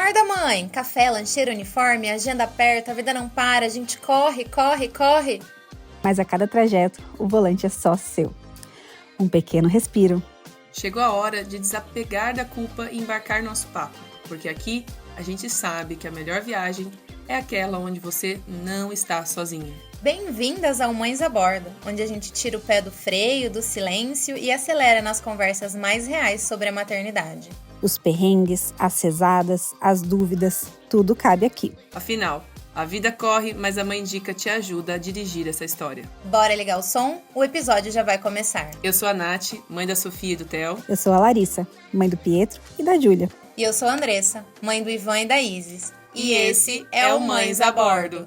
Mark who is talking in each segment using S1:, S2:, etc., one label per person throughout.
S1: Acorda, mãe! Café, lancheira, uniforme, agenda aperta, a vida não para, a gente corre, corre, corre.
S2: Mas a cada trajeto, o volante é só seu. Um pequeno respiro.
S3: Chegou a hora de desapegar da culpa e embarcar nosso papo, porque aqui a gente sabe que a melhor viagem é aquela onde você não está sozinha.
S1: Bem-vindas ao Mães a Bordo, onde a gente tira o pé do freio, do silêncio e acelera nas conversas mais reais sobre a maternidade.
S2: Os perrengues, as cesadas, as dúvidas, tudo cabe aqui.
S3: Afinal, a vida corre, mas a Mãe Dica te ajuda a dirigir essa história.
S1: Bora ligar o som? O episódio já vai começar.
S3: Eu sou a Nath, mãe da Sofia e do Theo.
S2: Eu sou a Larissa, mãe do Pietro e da Júlia.
S1: E eu sou a Andressa, mãe do Ivan e da Isis. E esse é o Mães a Bordo.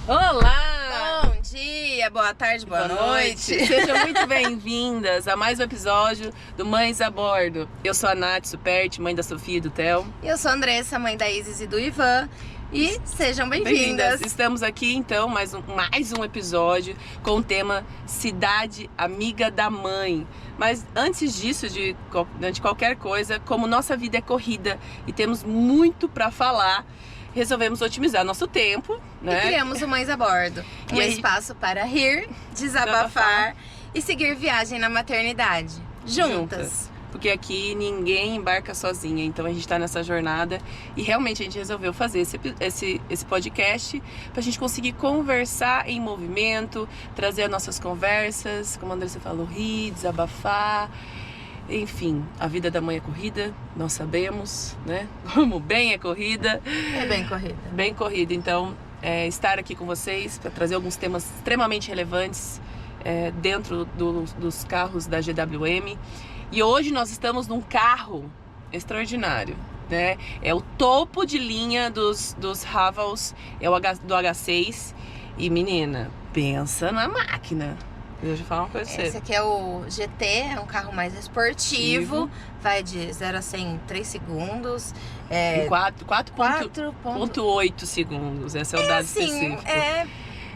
S3: Olá!
S1: Bom dia, boa tarde, boa noite.
S3: Sejam muito bem-vindas a mais um episódio do Mães a Bordo. Eu sou a Nath Superti, mãe da Sofia e do Theo.
S1: E eu sou a Andressa, mãe da Isis e do Ivan. E sejam bem-vindas.
S3: Estamos aqui então, mais um episódio com o tema Cidade Amiga da Mãe. Mas antes disso, de qualquer coisa, como nossa vida é corrida e temos muito para falar, resolvemos otimizar nosso tempo, né?
S1: E criamos o Mães a Bordo, um espaço para rir, desabafar e seguir viagem na maternidade, juntas.
S3: Porque aqui ninguém embarca sozinha, então a gente tá nessa jornada e realmente a gente resolveu fazer esse podcast pra gente conseguir conversar em movimento, trazer as nossas conversas, como a Andressa falou, rir, desabafar. Enfim, a vida da mãe é corrida, nós sabemos, né? Como bem é corrida.
S1: É bem corrida.
S3: Bem corrida, então estar aqui com vocês para trazer alguns temas extremamente relevantes dentro dos carros da GWM. E hoje nós estamos num carro extraordinário, né? É o topo de linha dos Havals, do H6. E menina, pensa na máquina. Deixa eu falar uma coisa pra você.
S1: Esse aqui é o GT, é um carro mais esportivo, vai de 0 a 100 em 3 segundos.
S3: Em 4,8 segundos, esse é o dado específico.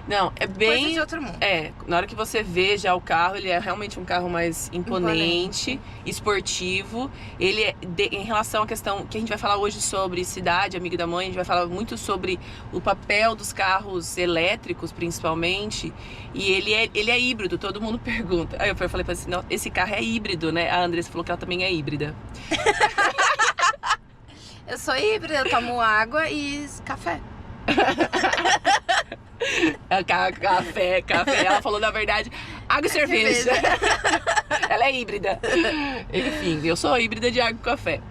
S3: Não, é bem...
S1: coisa de outro mundo.
S3: Na hora que você vê já o carro, ele é realmente um carro mais imponente. Esportivo. Ele é, em relação à questão que a gente vai falar hoje sobre cidade, amiga da mãe, a gente vai falar muito sobre o papel dos carros elétricos, principalmente. E ele é híbrido, todo mundo pergunta. Aí eu falei pra assim, não, esse carro é híbrido, né? A Andressa falou que ela também é híbrida.
S1: Eu sou híbrida, eu tomo água e café.
S3: Café. Ela falou, na verdade, água e cerveja. Ela é híbrida. Enfim, eu sou híbrida de água e café.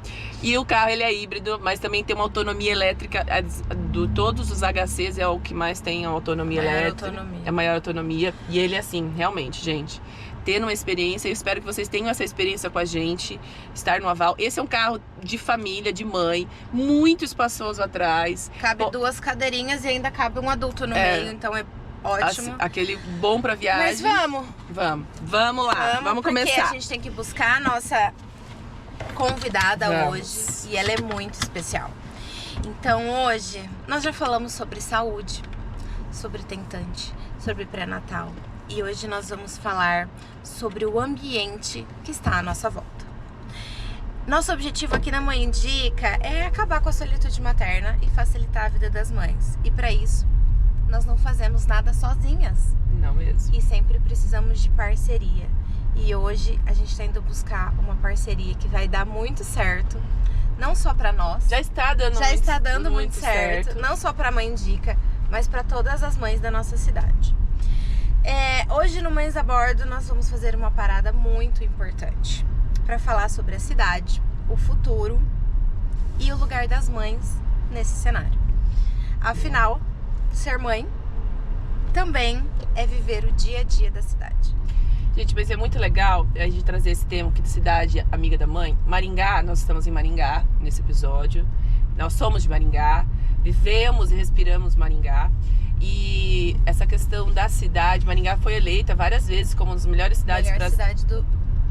S3: E o carro, ele é híbrido, mas também tem uma autonomia elétrica. Todos os HCs é o que mais tem autonomia elétrica. É a maior autonomia. E ele, assim, realmente, gente, tendo uma experiência, eu espero que vocês tenham essa experiência com a gente, estar no Haval. Esse é um carro de família, de mãe, muito espaçoso atrás.
S1: Cabe 2 cadeirinhas e ainda cabe um adulto no meio, então é ótimo.
S3: Aquele bom pra viagem.
S1: Mas
S3: vamos lá, vamos começar.
S1: Porque a gente tem que buscar a nossa convidada hoje e ela é muito especial. Então hoje nós já falamos sobre saúde, sobre tentante, sobre pré-natal. E hoje nós vamos falar sobre o ambiente que está à nossa volta. Nosso objetivo aqui na Mãe Dica é acabar com a solitude materna e facilitar a vida das mães. E para isso, nós não fazemos nada sozinhas.
S3: Não mesmo.
S1: E sempre precisamos de parceria. E hoje a gente está indo buscar uma parceria que vai dar muito certo. Não só para nós.
S3: Já está dando muito certo.
S1: Não só para Mãe Dica, mas para todas as mães da nossa cidade. Hoje no Mães a Bordo nós vamos fazer uma parada muito importante para falar sobre a cidade, o futuro e o lugar das mães nesse cenário. Afinal, ser mãe também é viver o dia a dia da cidade.
S3: Gente, mas é muito legal a gente trazer esse tema aqui de cidade amiga da mãe. Maringá, nós estamos em Maringá nesse episódio. Nós somos de Maringá, vivemos e respiramos Maringá. E essa questão da cidade, Maringá foi eleita várias vezes como uma das melhores cidades
S1: do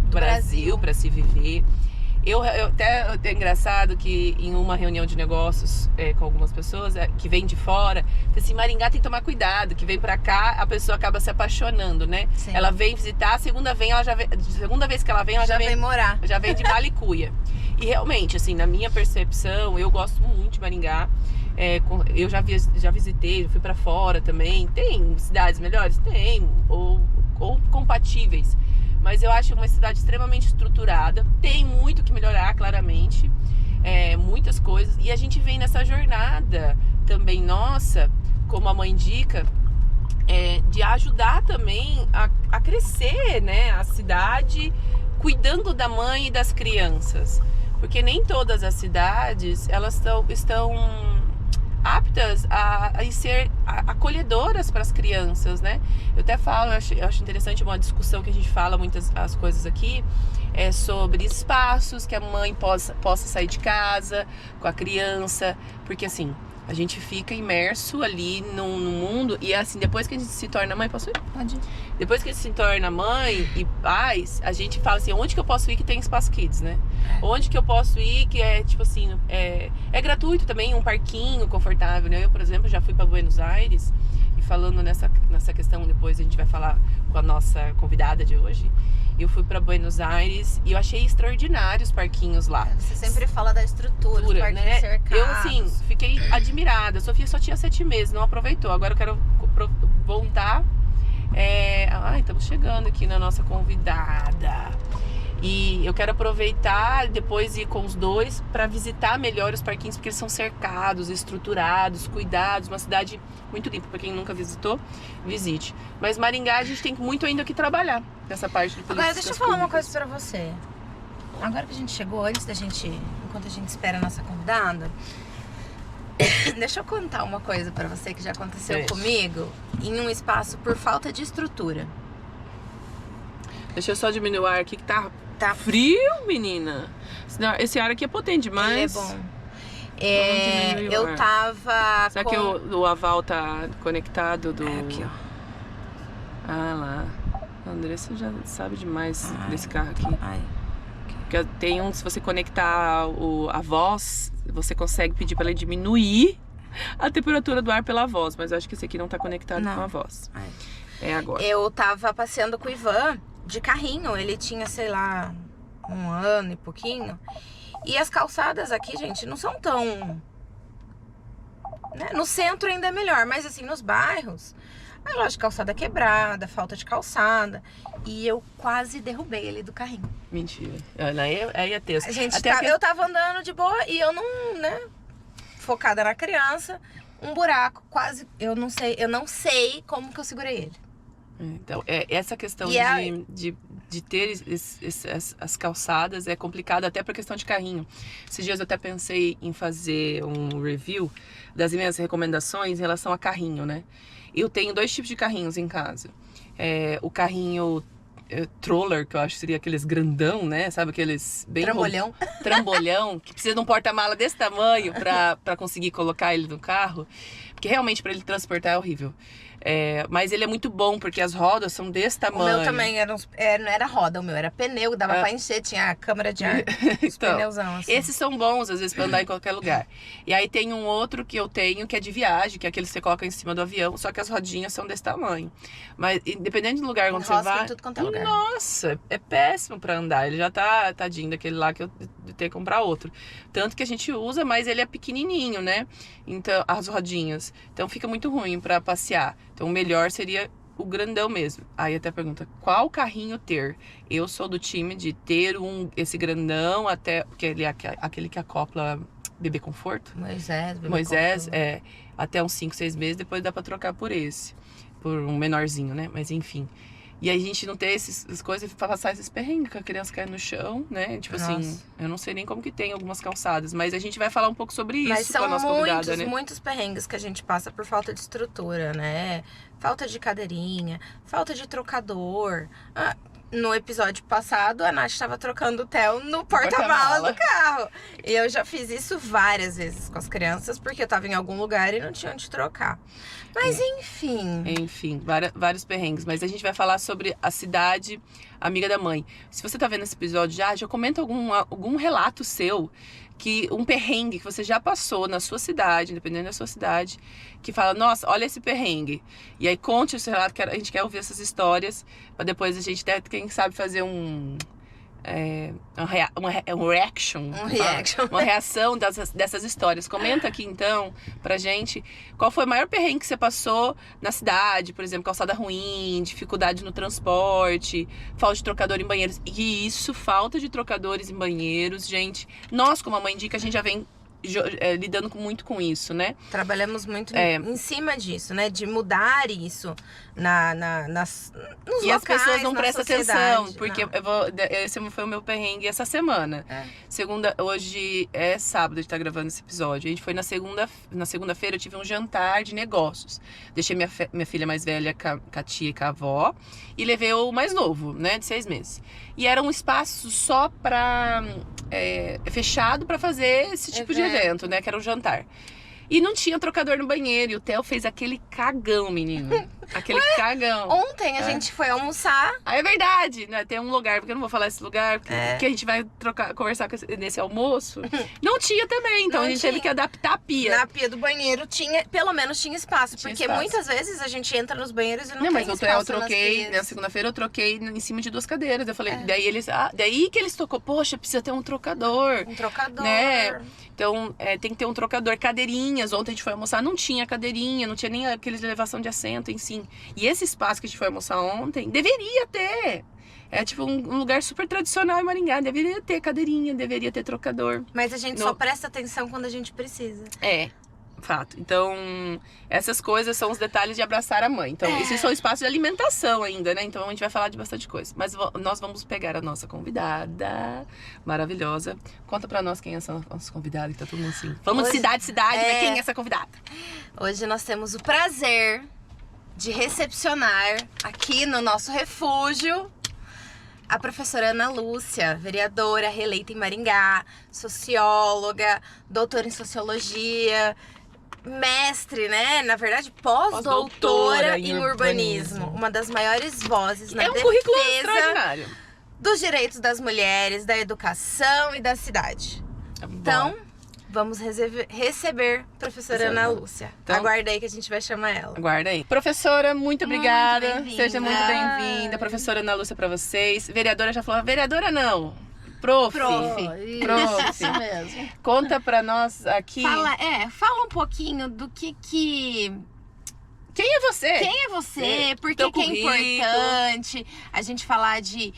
S3: Brasil para se viver. Eu até é engraçado que em uma reunião de negócios com algumas pessoas que vêm de fora, assim, Maringá tem que tomar cuidado, que vem pra cá, a pessoa acaba se apaixonando, né?
S1: Sim.
S3: Ela vem visitar, a segunda vez que ela vem, ela já vem
S1: morar.
S3: Já vem de Malicuia. E realmente, assim, na minha percepção, eu gosto muito de Maringá. Eu já visitei, já fui pra fora também. Tem cidades melhores? Tem, ou compatíveis. Mas eu acho uma cidade extremamente estruturada. Tem muito que melhorar, claramente. Muitas coisas. E a gente vem nessa jornada também nossa, como a mãe indica, de ajudar também a crescer, né, a cidade, cuidando da mãe e das crianças. Porque nem todas as cidades elas estão aptas a ser acolhedoras para as crianças, né? Eu até falo, eu acho interessante uma discussão que a gente fala muitas as coisas aqui, sobre espaços que a mãe possa sair de casa com a criança, porque assim, a gente fica imerso ali no mundo e assim, depois que a gente se torna mãe, posso ir?
S1: Pode ir.
S3: Depois que a gente se torna mãe e pais, a gente fala assim, onde que eu posso ir que tem espaço kids, né? Onde que eu posso ir que tipo assim, é gratuito também, um parquinho confortável, né? Eu, por exemplo, já fui para Buenos Aires e falando nessa questão, depois a gente vai falar com a nossa convidada de hoje. Eu fui para Buenos Aires e eu achei extraordinário os parquinhos lá.
S1: Você sempre fala da estrutura, os parquinhos, né? Cercados.
S3: Eu, assim, fiquei admirada. A Sofia só tinha 7 meses, não aproveitou. Agora eu quero voltar. Estamos chegando aqui na nossa convidada. E eu quero aproveitar, depois ir com os dois para visitar melhor os parquinhos, porque eles são cercados, estruturados, cuidados, uma cidade muito limpa. Para quem nunca visitou, visite. Mas Maringá a gente tem muito ainda que trabalhar nessa parte de políticas.
S1: Agora deixa eu falar uma coisa para você. Agora que a gente chegou, enquanto a gente espera a nossa convidada, deixa eu contar uma coisa para você que já aconteceu comigo em um espaço por falta de estrutura.
S3: Deixa eu só diminuir o ar aqui que tá frio, menina. Esse ar aqui é potente demais.
S1: Ele é bom. Eu tava.
S3: Será que o aval tá conectado do.
S1: Aqui, ó.
S3: Ah lá. A Andressa já sabe demais desse carro aqui. Porque tem se você conectar a voz, você consegue pedir pra ele diminuir a temperatura do ar pela voz. Mas eu acho que esse aqui não tá conectado com a voz. É agora.
S1: Eu tava passeando com o Ivan de carrinho, ele tinha, sei lá, 1 ano e pouquinho. E as calçadas aqui, gente, não são tão... né? No centro ainda é melhor, mas assim, nos bairros, a loja de calçada quebrada, falta de calçada. E eu quase derrubei ele do carrinho.
S3: Mentira. Aí é texto.
S1: Eu tava andando de boa e eu não, né, focada na criança, um buraco, quase, eu não sei como que eu segurei ele.
S3: Então, essa questão de ter as calçadas é complicada até por questão de carrinho. Esses dias eu até pensei em fazer um review das minhas recomendações em relação a carrinho, né? Eu tenho 2 tipos de carrinhos em casa. O carrinho troller, que eu acho que seria aqueles grandão, né? Sabe, aqueles bem... Trambolhão, que precisa de um porta-mala desse tamanho pra conseguir colocar ele no carro. Porque realmente pra ele transportar é horrível. Mas ele é muito bom, porque as rodas são desse tamanho.
S1: O meu também não era roda, o meu era pneu, dava pra encher, tinha a câmara de ar, os pneuzão, assim.
S3: Esses são bons, às vezes, pra andar em qualquer lugar. E aí tem um outro que eu tenho, que é de viagem, que é aquele que você coloca em cima do avião, só que as rodinhas são desse tamanho. Mas, independente do lugar onde você vai...
S1: tudo quanto é lugar.
S3: Nossa, é péssimo pra andar. Ele já tá, tadinho, daquele lá que eu tenho que comprar outro. Tanto que a gente usa, mas ele é pequenininho, né? Então, as rodinhas. Então, fica muito ruim pra passear. Então, o melhor seria o grandão mesmo. Aí até pergunta, qual carrinho ter? Eu sou do time de ter esse grandão, até porque ele é aquele que acopla bebê conforto. Moisés, até uns 5, 6 meses, depois dá pra trocar por um menorzinho, né? Mas enfim. E aí a gente não ter essas coisas pra passar esses perrengues, que a criança cai no chão, né? Tipo assim, eu não sei nem como que tem algumas calçadas, mas a gente vai falar um pouco sobre isso com a nossa convidada, né?
S1: Muitos perrengues que a gente passa por falta de estrutura, né? Falta de cadeirinha, falta de trocador. No episódio passado, a Nath estava trocando o Theo no porta-mala do carro. E eu já fiz isso várias vezes com as crianças, porque eu estava em algum lugar e não tinha onde trocar. Mas enfim.
S3: Enfim, vários perrengues. Mas a gente vai falar sobre a cidade amiga da mãe. Se você tá vendo esse episódio já comenta algum relato seu, um perrengue que você já passou na sua cidade, dependendo da sua cidade, que fala, nossa, olha esse perrengue. E aí conte esse relato, que a gente quer ouvir essas histórias, pra depois a gente, quem sabe, fazer um reaction. Uma reação dessas histórias. Comenta aqui, então, pra gente, qual foi o maior perrengue que você passou na cidade, por exemplo, calçada ruim, dificuldade no transporte, falta de trocador em banheiros. E isso, falta de trocadores em banheiros, gente. Nós, como a Mãe Indica, a gente já vem lidando muito com isso, né?
S1: Trabalhamos muito em cima disso, né? De mudar isso nos
S3: e
S1: locais,
S3: as pessoas não prestam atenção, porque esse foi o meu perrengue essa semana. Hoje é sábado, a gente tá gravando esse episódio. A gente foi na segunda-feira, eu tive um jantar de negócios. Deixei minha filha mais velha com a tia e com a avó, e levei o mais novo, né, de 6 meses. E era um espaço só pra... fechado pra fazer esse tipo de evento, né? Que era um jantar. E não tinha trocador no banheiro. E o Theo fez aquele cagão, menino. Aquele cagão.
S1: Ontem a gente foi almoçar.
S3: É verdade, né? Tem um lugar, porque eu não vou falar esse lugar, que a gente vai conversar nesse almoço. Não tinha também, então a gente teve que adaptar a pia.
S1: Na pia do banheiro pelo menos tinha espaço. Porque muitas vezes a gente entra nos banheiros e não tem
S3: mas
S1: espaço.
S3: Mas eu troquei, na segunda-feira eu troquei em cima de 2 cadeiras. Eu falei, daí que eles tocou, poxa, precisa ter um trocador.
S1: Um trocador.
S3: Né? Então, tem que ter um trocador. Cadeirinhas. Ontem a gente foi almoçar, não tinha cadeirinha, não tinha nem aqueles de elevação de assento em si. E esse espaço que a gente foi almoçar ontem, deveria ter. É tipo um lugar super tradicional em Maringá. Deveria ter cadeirinha, deveria ter trocador.
S1: Mas a gente só presta atenção quando a gente precisa.
S3: Fato. Então, essas coisas são os detalhes de abraçar a mãe. Então, esses são espaços de alimentação ainda, né? Então, a gente vai falar de bastante coisa. Mas nós vamos pegar a nossa convidada maravilhosa. Conta pra nós quem é essa nossa convidada, que tá todo mundo assim. Vamos de cidade, mas quem é essa convidada?
S1: Hoje nós temos o prazer de recepcionar aqui no nosso refúgio a professora Ana Lúcia, vereadora reeleita em Maringá, socióloga, doutora em sociologia, mestre, né? Na verdade, pós-doutora em urbanismo. Uma das maiores vozes na
S3: currículo
S1: defesa dos direitos das mulheres, da educação e da cidade. Então, vamos receber a professora Ana Lúcia. Então, aguarda aí que a gente vai chamar ela.
S3: Aguarda aí. Professora, muito obrigada. Seja muito bem-vinda. Professora Ana Lúcia pra vocês. Vereadora já falou, vereadora não. Prof.
S4: Isso mesmo.
S3: Conta pra nós aqui.
S1: Fala um pouquinho do que...
S3: Quem é você?
S1: Quem é você? Por que é importante a gente falar de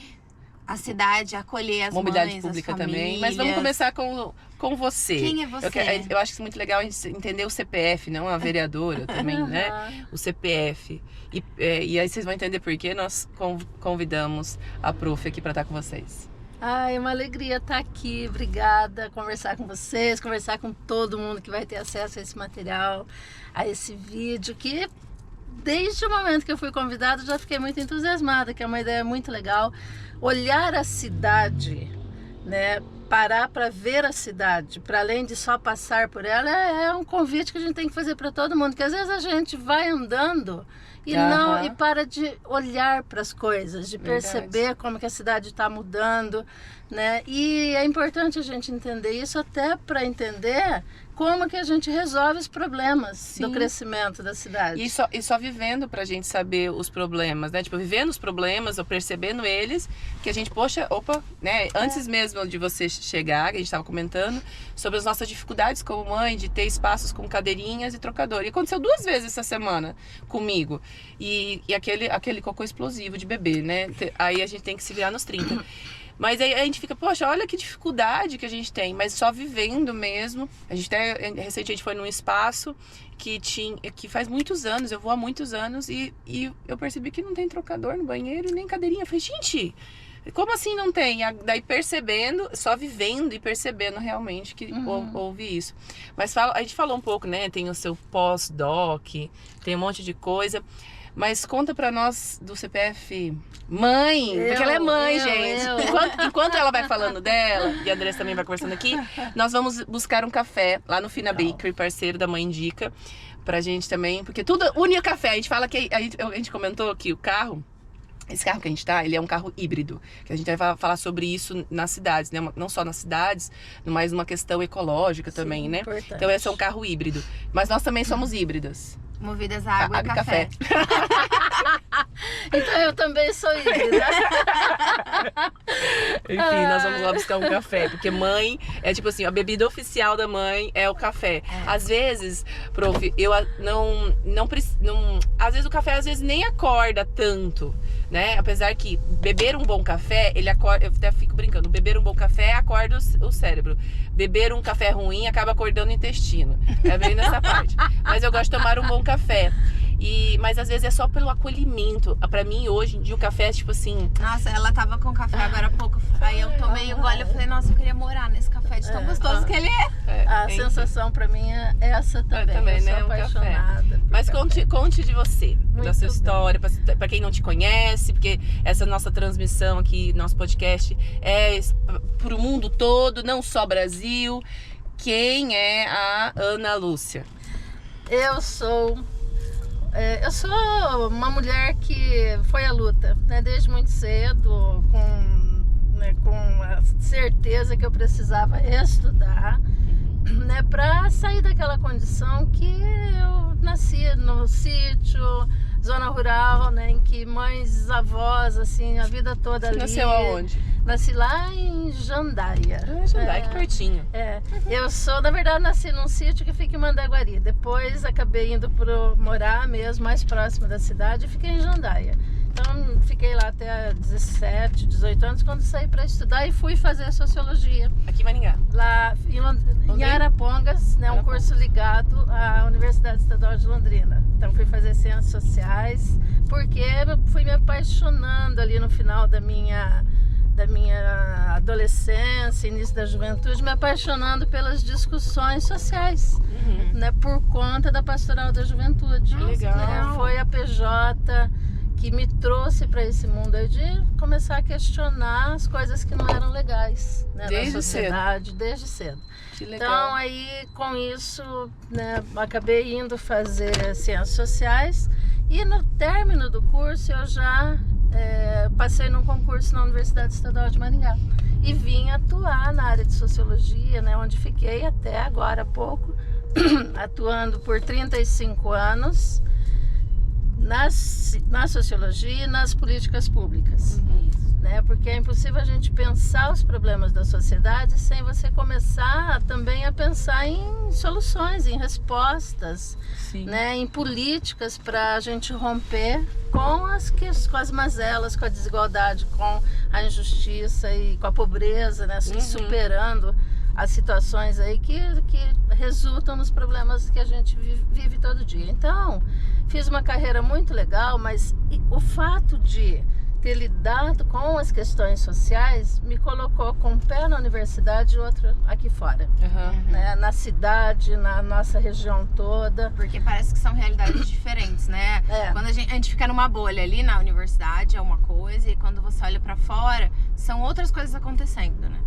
S1: a cidade acolher as
S3: mobilidade
S1: mães,
S3: pública
S1: as
S3: também. Mas vamos começar com você.
S1: Quem é você?
S3: Eu acho que é muito legal a gente entender o CPF, não a vereadora também, né? O CPF. E aí vocês vão entender por que nós convidamos a prof aqui para estar com vocês.
S4: É uma alegria estar aqui, obrigada, conversar com vocês, conversar com todo mundo que vai ter acesso a esse material, a esse vídeo, que desde o momento que eu fui convidada já fiquei muito entusiasmada, que é uma ideia muito legal. Olhar a cidade, né? Parar para ver a cidade, para além de só passar por ela, é um convite que a gente tem que fazer para todo mundo, porque às vezes a gente vai andando e para de olhar para as coisas, de perceber como que a cidade está mudando, né? E é importante a gente entender isso até para entender como que a gente resolve os problemas do crescimento da cidade.
S3: E só vivendo pra gente saber os problemas, né? Tipo, vivendo os problemas ou percebendo eles, que a gente, né? Antes mesmo de você chegar, que a gente tava comentando, sobre as nossas dificuldades como mãe, de ter espaços com cadeirinhas e trocador. E aconteceu 2 vezes essa semana comigo. E aquele cocô explosivo de bebê, né? Aí a gente tem que se virar nos 30. Mas aí a gente fica, poxa, olha que dificuldade que a gente tem, mas só vivendo mesmo. A gente recentemente foi num espaço que faz muitos anos, eu vou há muitos anos, e eu percebi que não tem trocador no banheiro, nem cadeirinha. Eu falei, gente, como assim não tem? Daí percebendo, só vivendo e percebendo realmente que houve isso. Mas a gente falou um pouco, né? Tem o seu pós-doc, tem um monte de coisa. Mas conta pra nós do CPF mãe, porque ela é mãe, gente. Enquanto ela vai falando dela, e a Andressa também vai conversando aqui, nós vamos buscar um café lá no Fina Bakery, parceiro da Mãe Indica, pra gente também, porque tudo une o café. A gente fala que a gente comentou que o carro Esse carro que a gente tá, ele é um carro híbrido. Que a gente vai falar sobre isso nas cidades, né? Não só nas cidades, mas uma questão ecológica também, né?
S4: Importante.
S3: Então esse é um carro híbrido. Mas nós também somos híbridas.
S1: Movidas a água e café.
S4: Então eu também sou híbrida.
S3: Enfim, nós vamos lá buscar um café. Porque mãe é tipo assim, a bebida oficial da mãe é o café. Às vezes, prof, eu não às vezes o café às vezes nem acorda tanto, né? Apesar que beber um bom café, ele acorda, eu até fico brincando, beber um bom café acorda o cérebro. Beber um café ruim acaba acordando o intestino. É bem nessa parte. Mas eu gosto de tomar um bom café. Mas às vezes é só pelo acolhimento. Pra mim, hoje em dia, o café é tipo assim...
S1: Nossa, ela tava com café agora há pouco. Aí eu tomei um gole e falei, nossa, eu queria morar nesse café de tão gostoso que ele é.
S4: A sensação pra mim é essa também.
S3: Também,
S4: eu sou
S3: né?
S4: apaixonada.
S3: Mas conte de você, da sua
S4: bem.
S3: história, pra quem não te conhece, porque essa nossa transmissão aqui, nosso podcast, é pro mundo todo, não só Brasil. Quem é a Ana Lúcia?
S4: Eu sou uma mulher que foi à luta, né, desde muito cedo, com a certeza que eu precisava estudar, né, para sair daquela condição que eu nasci no sítio, zona rural, né, em que mães, avós, assim, a vida toda ali.
S3: Nasceu aonde?
S4: Nasci lá em Jandaia.
S3: Jandaia, que pertinho.
S4: Eu na verdade, nasci num sítio que fica em Mandaguari. Depois acabei indo morar mesmo mais próximo da cidade e fiquei em Jandaia. Então fiquei lá até 17, 18 anos, quando saí para estudar e fui fazer sociologia.
S3: Aqui em Maringá.
S4: Lá em Arapongas, né, um curso ligado à Universidade Estadual de Londrina. Então fui fazer ciências sociais, porque fui me apaixonando ali no final da minha adolescência, início da juventude, me apaixonando pelas discussões sociais, né, por conta da Pastoral da Juventude.
S3: Legal.
S4: Né, foi a PJ que me trouxe para esse mundo aí de começar a questionar as coisas que não eram legais, né,
S3: desde
S4: na sociedade, desde cedo.
S3: Que legal.
S4: Então aí com isso, né, acabei indo fazer ciências sociais e no término do curso eu já passei num concurso na Universidade Estadual de Maringá e vim atuar na área de sociologia, né, onde fiquei até agora há pouco, atuando por 35 anos na sociologia e nas políticas públicas. Né, porque é impossível a gente pensar os problemas da sociedade sem você começar também a pensar em soluções, em respostas, né, em políticas para a gente romper com as mazelas, com a desigualdade, com a injustiça e com a pobreza, né, superando as situações aí que resultam nos problemas que a gente vive todo dia. Então, fiz uma carreira muito legal, mas o fato de ter lidado com as questões sociais me colocou com um pé na universidade e outro aqui fora, né? Na cidade, na nossa região toda.
S1: Porque parece que são realidades diferentes, né? Quando a gente fica numa bolha ali na universidade é uma coisa, e quando você olha pra fora, são outras coisas acontecendo, né?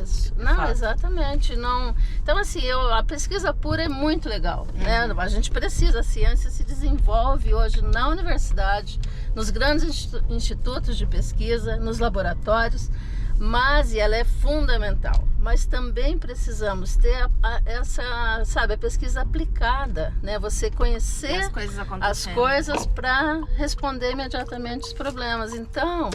S4: Isso. Não, exatamente. Não. Então, assim, a pesquisa pura é muito legal, né? A gente precisa, a ciência se desenvolve hoje na universidade, nos grandes institutos de pesquisa, nos laboratórios, mas ela é fundamental. Mas também precisamos ter a pesquisa aplicada, né? Você conhecer as coisas para responder imediatamente os problemas. Então,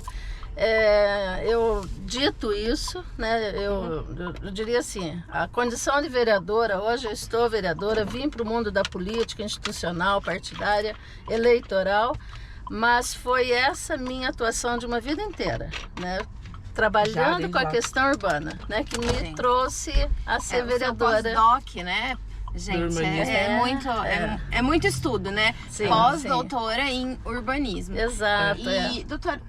S4: eu dito isso, né, eu diria assim, a condição de vereadora, hoje eu estou vereadora, vim para o mundo da política institucional, partidária, eleitoral, mas foi essa minha atuação de uma vida inteira, né, trabalhando com a questão urbana, né, que me trouxe a ser vereadora.
S1: O seu pós-doc, né? Gente, é muito estudo, né? Pós-doutora em urbanismo.
S4: Exato.
S1: E doutora,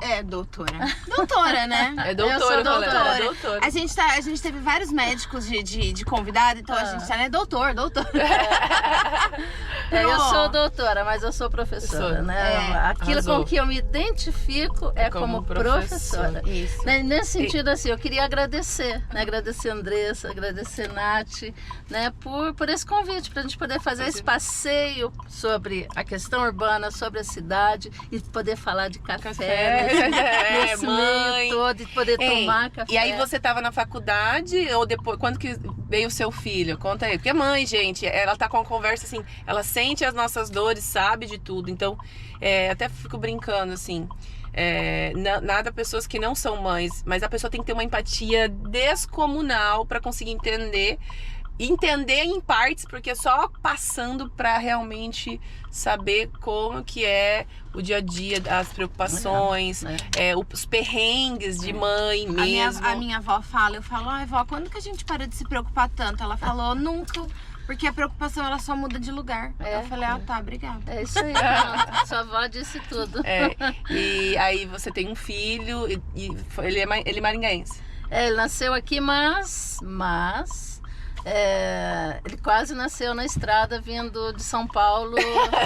S1: né?
S3: É doutora,
S1: eu sou doutora.
S3: Doutora.
S1: A gente teve vários médicos de convidado, então a gente tá, né? Doutor.
S4: Eu sou doutora, mas eu sou professora, né? Aquilo com que eu me identifico é como professora.
S1: Isso.
S4: Nesse sentido, assim, eu queria agradecer, né? Agradecer a Andressa, agradecer a Nath, né? Por esse convite para a gente poder fazer esse passeio sobre a questão urbana, sobre a cidade e poder falar de café, nesse meio todo, e poder tomar café.
S3: E aí você estava na faculdade ou depois, quando que veio o seu filho? Conta aí. Porque a mãe, gente, ela tá com a conversa assim, ela sente as nossas dores, sabe de tudo. Então, até fico brincando assim. Nada pessoas que não são mães, mas a pessoa tem que ter uma empatia descomunal para conseguir entender em partes, porque só passando para realmente saber como que é o dia a dia, as preocupações, os perrengues de mãe mesmo.
S1: A minha avó fala, eu falo, ai vó, quando que a gente para de se preocupar tanto? Ela falou, nunca. Porque a preocupação, ela só muda de lugar. Eu falei, tá, obrigada.
S4: É isso aí, sua avó disse tudo.
S3: E aí você tem um filho, ele é maringaense.
S4: Ele nasceu aqui, mas ele quase nasceu na estrada vindo de São Paulo.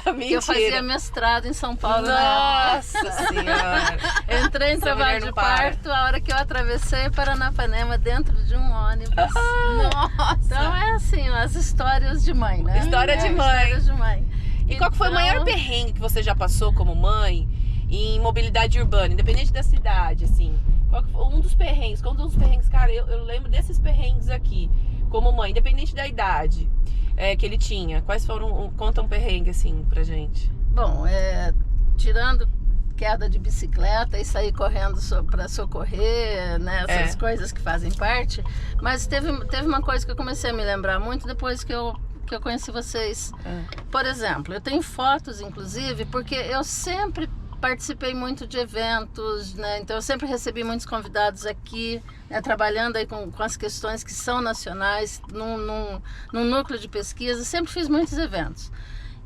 S3: Mentira.
S4: Eu fazia mestrado em São Paulo.
S3: Nossa Senhora!
S4: Entrei em trabalho de parto, a hora que eu atravessei Paranapanema dentro de um ônibus.
S1: Nossa!
S4: Então é assim, as histórias de mãe, né?
S3: Histórias de mãe.
S4: Histórias de mãe.
S3: E qual que foi o maior perrengue que você já passou como mãe em mobilidade urbana, independente da cidade, assim? Qual que foi um dos perrengues, cara, eu lembro desses perrengues aqui, como mãe, independente da idade que ele tinha. Quais foram, conta um perrengue assim pra gente.
S4: Bom, tirando queda de bicicleta e sair correndo para socorrer, né, essas coisas que fazem parte, mas teve uma coisa que eu comecei a me lembrar muito depois que eu conheci vocês. Por exemplo, eu tenho fotos, inclusive, porque eu sempre participei muito de eventos, né? Então eu sempre recebi muitos convidados aqui, né? Trabalhando aí com as questões que são nacionais, num núcleo de pesquisa, sempre fiz muitos eventos.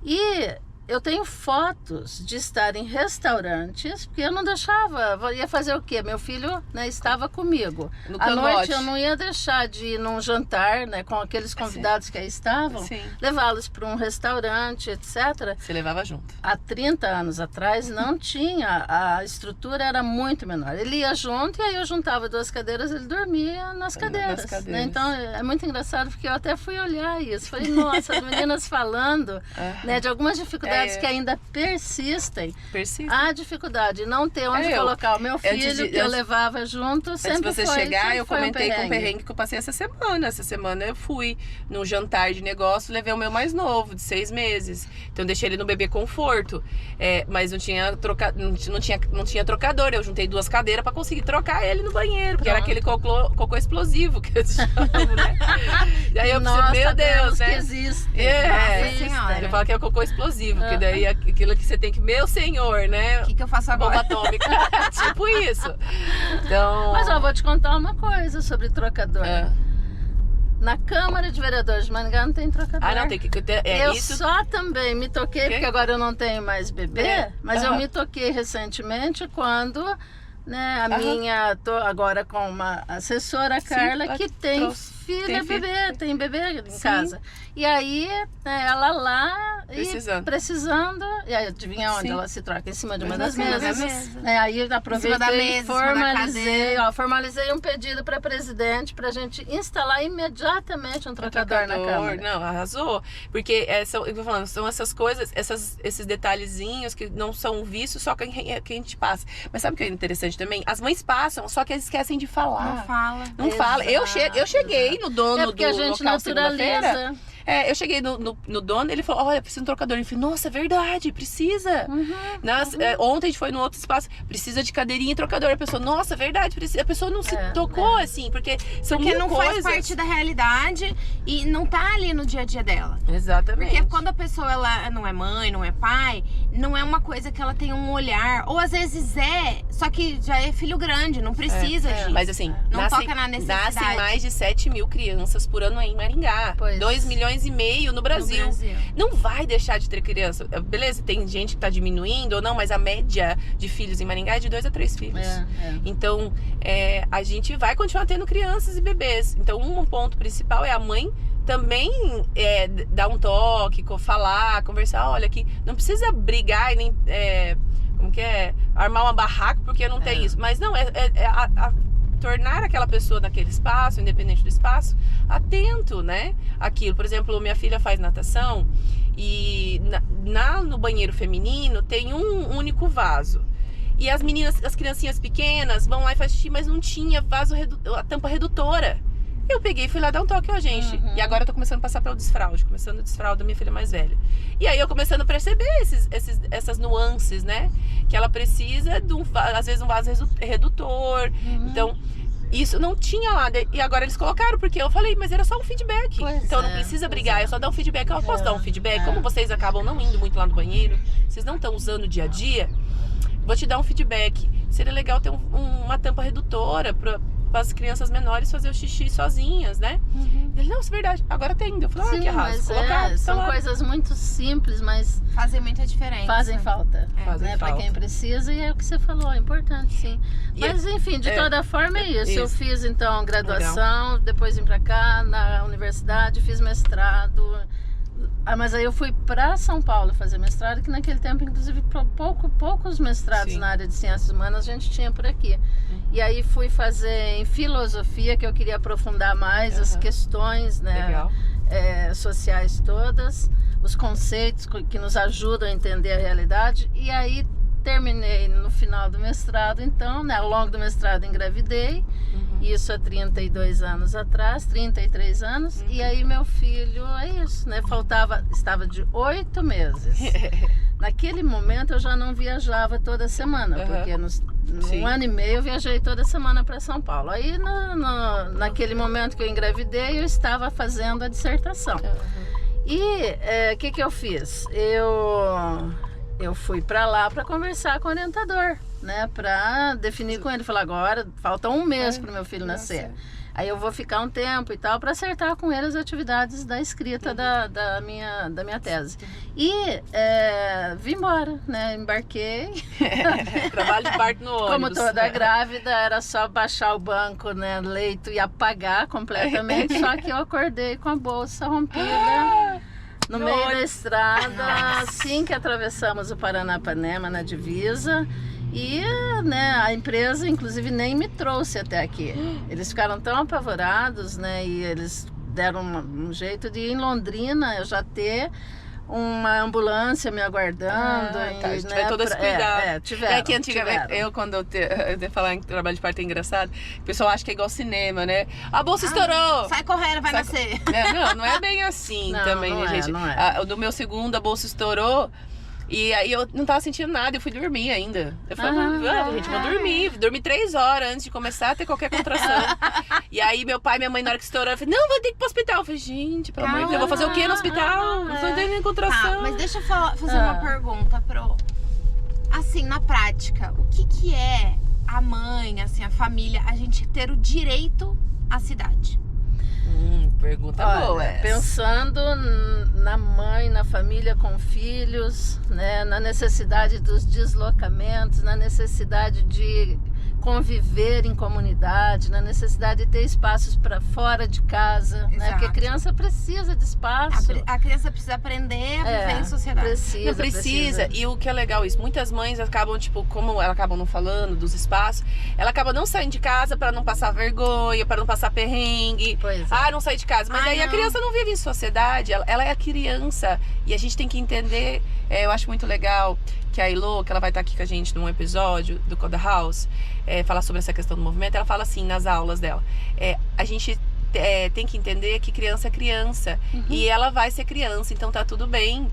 S4: E eu tenho fotos de estar em restaurantes, porque eu não deixava, ia fazer o quê? Meu filho, né, estava comigo. À noite eu não ia deixar de ir num jantar, né, com aqueles convidados que aí estavam, levá-los para um restaurante, etc.
S3: Você levava junto?
S4: Há 30 anos atrás não tinha, a estrutura era muito menor. Ele ia junto e aí eu juntava duas cadeiras, ele dormia nas cadeiras. Né? Então é muito engraçado porque eu até fui olhar isso. Falei, nossa, as meninas falando né, de algumas dificuldades que ainda persistem. A dificuldade de não ter onde colocar o meu filho, que eu levava junto, sempre
S3: foi. Antes de você chegar, eu comentei com o perrengue que eu passei essa semana. Essa semana eu fui num jantar de negócio, levei o meu mais novo, de 6 meses. Então deixei ele no bebê conforto. Mas não tinha trocador. Eu juntei 2 cadeiras pra conseguir trocar ele no banheiro, porque era aquele cocô explosivo que eu chamo, né? E aí eu pensei, meu Deus, né?
S4: Que existe.
S3: Eu falo que é o cocô explosivo, porque daí é aquilo que você tem que, meu senhor, né?
S1: O que eu faço agora?
S3: Bomba atômica. Tipo isso. Então...
S4: Mas eu vou te contar uma coisa sobre trocador. Na Câmara de Vereadores de Maringá não tem trocador.
S3: Não tem que ter.
S4: Eu só também me toquei, porque agora eu não tenho mais bebê, mas eu me toquei recentemente quando, né, a minha, tô agora com uma assessora, a Carla, que tem filha, tem bebê em casa. E aí, né, ela lá precisando. E aí, adivinha onde ela se troca? Em cima de uma das mesas. Aí aproveitei e formalizei um pedido para presidente para a gente instalar imediatamente um trocador na Câmara.
S3: Não, arrasou. Porque eu tô falando, são essas coisas, esses detalhezinhos que não são vistos, só que a gente passa. Mas sabe o que é interessante também? As mães passam, só que eles esquecem de falar. Não fala. Eu cheguei no dono
S4: porque a gente naturaliza.
S3: Eu cheguei no dono, ele falou, olha, precisa de um trocador. Ele falou, nossa, é verdade, precisa. Ontem a gente foi no outro espaço, precisa de cadeirinha e trocador. A pessoa, nossa, é verdade, precisa. A pessoa não se tocou assim, porque são mil
S1: não
S3: coisas.
S1: Faz parte da realidade e não tá ali no dia a dia dela.
S3: Exatamente.
S1: Porque quando a pessoa ela não é mãe, não é pai, não é uma coisa que ela tem um olhar. Ou às vezes só que já é filho grande, não precisa disso.
S3: Mas assim,
S1: não toca na necessidade.
S3: Nascem mais de 7 mil crianças por ano em Maringá. 2,5 milhões no Brasil. Não vai deixar de ter criança. Beleza, tem gente que tá diminuindo ou não, mas a média de filhos em Maringá é de 2 a 3 filhos. Então, a gente vai continuar tendo crianças e bebês. Então, um ponto principal é a mãe também dar um toque, falar, conversar. Olha, aqui não precisa brigar e nem armar uma barraca porque não tem isso. Mas não, tornar aquela pessoa naquele espaço, independente do espaço, atento, né? Aquilo, por exemplo, minha filha faz natação e no banheiro feminino tem um único vaso. E as meninas, as criancinhas pequenas vão lá e faz xixi, mas não tinha a tampa redutora. Eu peguei e fui lá dar um toque, ó, gente. E agora eu tô começando a passar pelo desfraude, começando o desfraude da minha filha mais velha. E aí eu começando a perceber essas nuances, né? Que ela precisa de às vezes um vaso redutor. Então, isso não tinha lá. E agora eles colocaram, porque eu falei, mas era só um feedback. Então não precisa brigar, é só dar um feedback. Eu posso dar um feedback? Como vocês acabam não indo muito lá no banheiro, vocês não estão usando o dia a dia, vou te dar um feedback. Seria legal ter uma tampa redutora para as crianças menores fazer o xixi sozinhas, né? Ele, não, isso é verdade. Agora tem. Eu falei,
S4: Sim,
S3: que arraso.
S4: mas são coisas muito simples, mas
S1: fazem muita diferença.
S4: fazem falta.
S3: Fazem
S4: né?
S3: falta.
S4: Para quem precisa, e é o que você falou, é importante, sim. Mas enfim, de toda forma é isso. Eu fiz então graduação, depois vim para cá, na universidade, fiz mestrado. Mas aí eu fui para São Paulo fazer mestrado, que naquele tempo, inclusive, poucos mestrados na área de ciências humanas a gente tinha por aqui. E aí fui fazer em filosofia, que eu queria aprofundar mais as questões, né, sociais todas, os conceitos que nos ajudam a entender a realidade. E aí terminei no final do mestrado, então, né, ao longo do mestrado engravidei, isso há 32 anos atrás, 33 anos, e aí meu filho, é isso, né, estava de 8 meses. Naquele momento eu já não viajava toda semana, porque no ano e meio eu viajei toda semana para São Paulo. Aí naquele momento que eu engravidei, eu estava fazendo a dissertação. E o que eu fiz? Eu fui para lá para conversar com o orientador, né? Para definir com ele. Falar, agora falta um mês para o meu filho nascer. Aí eu vou ficar um tempo e tal para acertar com ele as atividades da escrita da minha tese. E vim embora, né? Embarquei.
S3: Trabalho de parto no ônibus.
S4: Como toda grávida, era só baixar o banco, né, leito e apagar completamente. Só que eu acordei com a bolsa rompida. No meio da estrada, assim que atravessamos o Paranapanema, na divisa. E né, a empresa, inclusive, nem me trouxe até aqui. Eles ficaram tão apavorados, né? E eles deram um jeito de ir em Londrina, eu já ter uma ambulância me aguardando.
S3: E, tiver todo esse cuidado.
S4: Tiveram,
S3: que antigamente, quando eu ia falar em trabalho de parto é engraçado, o pessoal acha que é igual cinema, né? A bolsa estourou!
S1: Sai correndo, vai nascer.
S3: Não é bem assim também,
S1: não
S3: gente.
S1: Não é.
S3: Do meu segundo, a bolsa estourou. E aí eu não tava sentindo nada, eu fui dormir ainda. Eu falei, gente, vou dormir. Dormi 3 horas antes de começar a ter qualquer contração. E aí meu pai e minha mãe, na hora que estourou, eu falei, não, vou ter que ir pro hospital. Eu falei, gente, pelo amor de Deus, eu vou fazer o quê no hospital? Não tô tendo contração.
S1: Tá, mas deixa eu fazer uma pergunta, Pro. Assim, na prática, o que é a mãe, assim, a família, a gente ter o direito à cidade?
S3: Pergunta boa.
S4: Pensando na mãe, na família com filhos, né, na necessidade dos deslocamentos, na necessidade de conviver em comunidade, na necessidade de ter espaços para fora de casa, né, porque a criança precisa de espaço.
S1: A criança precisa aprender a viver em sociedade.
S3: Precisa. E o que é legal isso, muitas mães acabam, tipo, como elas acabam não falando dos espaços, ela acaba não saindo de casa para não passar vergonha, para não passar perrengue. Não sair de casa. Mas aí a criança não vive em sociedade, ela é a criança. E a gente tem que entender, eu acho muito legal que a Ilô, que ela vai estar aqui com a gente num episódio do Coda House, falar sobre essa questão do movimento, ela fala assim nas aulas dela, a gente tem que entender que criança é criança, e ela vai ser criança, então tá tudo bem,